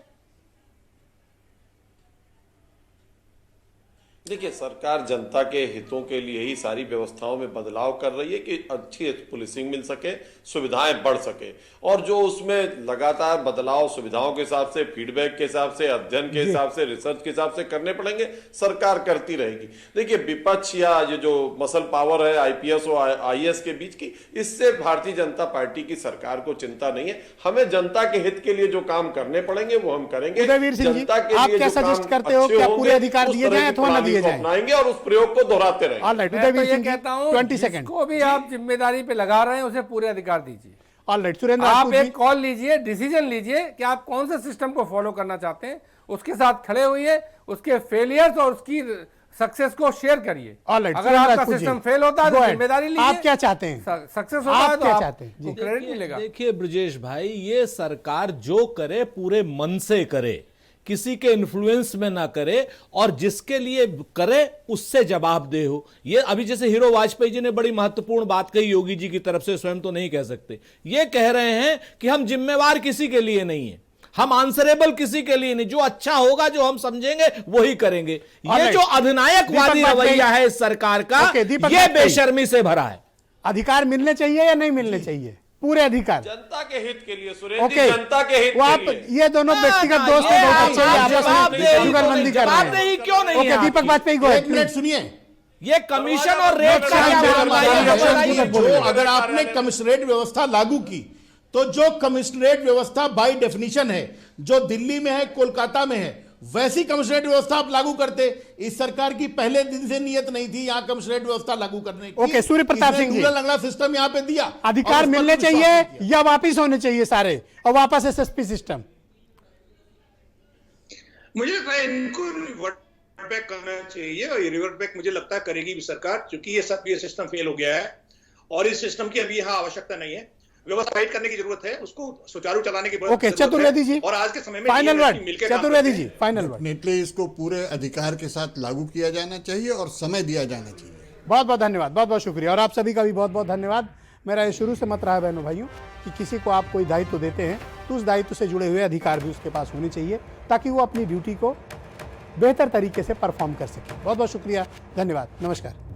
देखिए, सरकार जनता के हितों के लिए ही सारी व्यवस्थाओं में बदलाव कर रही है कि अच्छी पुलिसिंग मिल सके, सुविधाएं बढ़ सके, और जो उसमें लगातार बदलाव सुविधाओं के हिसाब से, फीडबैक के हिसाब से, अध्ययन के हिसाब से, रिसर्च के हिसाब से करने पड़ेंगे, सरकार करती रहेगी। देखिए, विपक्ष या ये जो मसल पावर है आईपीएस और आईएएस के बीच की, इससे भारतीय जनता पार्टी की सरकार को चिंता नहीं है। हमें जनता के हित के लिए जो काम करने पड़ेंगे वो हम करेंगे। उदयवीर सिंह जी, आप क्या सजेस्ट करते हो, क्या पूरे अधिकार दिए जाएं अथवा न दिए को जाएं। अपनाएंगे और उस प्रयोग को दोहराते रहेंगे। ऑल राइट, मैं तो उदयवीर ये सिंह जी, कहता हूँ 20 सेकंड। जिसको भी आप जिम्मेदारी पे लगा रहे हैं उसे पूरे अधिकार दीजिए। ऑल राइट, सुरेंद्र आप राजपूत जी। एक कॉल लीजिए, डिसीजन लीजिए कि आप कौन से सिस्टम को फॉलो करना चाहते हैं, उसके साथ खड़े होइए, उसके फेलियर्स और उसकी सक्सेस को शेयर करिए। All right, अगर सुरेंद्र आपका राजपूत जी, सिस्टम फेल होता है go तो ahead। जिम्मेदारी लीजिए। आप क्या चाहते हैं? सक्सेस होता आप है तो क्या चाहते हैं? आपको क्रेडिट मिलेगा। देखिए ब्रजेश भाई, ये सरकार जो करे पूरे मन से करे, किसी के इन्फ्लुएंस में ना करे, और जिसके लिए करे उससे जवाबदेह हो। ये अभी जैसे हीरो वाजपेयी जी ने बड़ी महत्वपूर्ण बात कही, योगी जी की तरफ से, स्वयं तो नहीं कह सकते, ये कह रहे हैं कि हम जिम्मेवार किसी के लिए नहीं है, हम आंसरेबल किसी के लिए नहीं, जो अच्छा होगा, जो हम समझेंगे वही करेंगे। ये जो अधिनायकवादी रवैया है इस सरकार का, ये बेशर्मी से भरा है। अधिकार मिलने चाहिए या नहीं मिलने चाहिए? पूरे अधिकार जनता के हित के लिए सुरेंद्र जी, जनता के हित वो आप के लिए। ये दोनों व्यक्तिगत दोस्त हैं, बहुत अच्छे हैं, आपस में जुगलबंदी कर रहे हैं। क्यों नहीं ओके, है दीपक आपकी? वाजपेयी को एक मिनट सुनिए। ये कमीशन और रेट का क्या मेरा मामला है? मामला है। बताइए। जो अगर आपने कमिश्नरेट व्यवस्था लागू की, तो जो कमिश्नरेट व्यवस्था बाय डेफिनेशन है, जो दिल्ली में है, कोलकाता में है, वैसी कमिश्नरेट व्यवस्था आप लागू करते। इस सरकार की पहले दिन से नियत नहीं थी यहाँ कमिश्नरेट व्यवस्था लागू करने की। ओके, सूर्य प्रताप सिंह जी, लंगड़ा सिस्टम यहाँ पे दिया। अधिकार और उस पर मिलने विश्वास चाहिए नहीं किया। या वापिस होने चाहिए सारे, और वापस एसएसपी सिस्टम? मुझे लगता है इनको रिवर्ट बैक करना चाहिए, और ये रिवर्ट बैक मुझे लगता है करेगी भी सरकार, क्योंकि ये सिस्टम फेल हो गया है और इस सिस्टम की अभी यहाँ आवश्यकता नहीं है। व्यवस्था करने की जरूरत है, उसको सुचारू चलाने की ओके, चतुर्वेदी जी, और आज के समय में फाइनल वर्ड। मिलकर काम चतुर्वेदी करते जी, हैं। Final word. डेफिनेटली इसको पूरे अधिकार के साथ लागू किया जाना चाहिए और समय दिया जाना चाहिए। बहुत बहुत धन्यवाद, बहुत बहुत शुक्रिया, और आप सभी का भी बहुत बहुत धन्यवाद। मेरा ये शुरू से मत रहा है बहनों भाइयों कि किसी को आप कोई दायित्व देते हैं तो उस दायित्व से जुड़े हुए अधिकार भी उसके पास होने चाहिए, ताकि वो अपनी ड्यूटी को बेहतर तरीके से परफॉर्म कर सके। बहुत बहुत शुक्रिया, धन्यवाद, नमस्कार।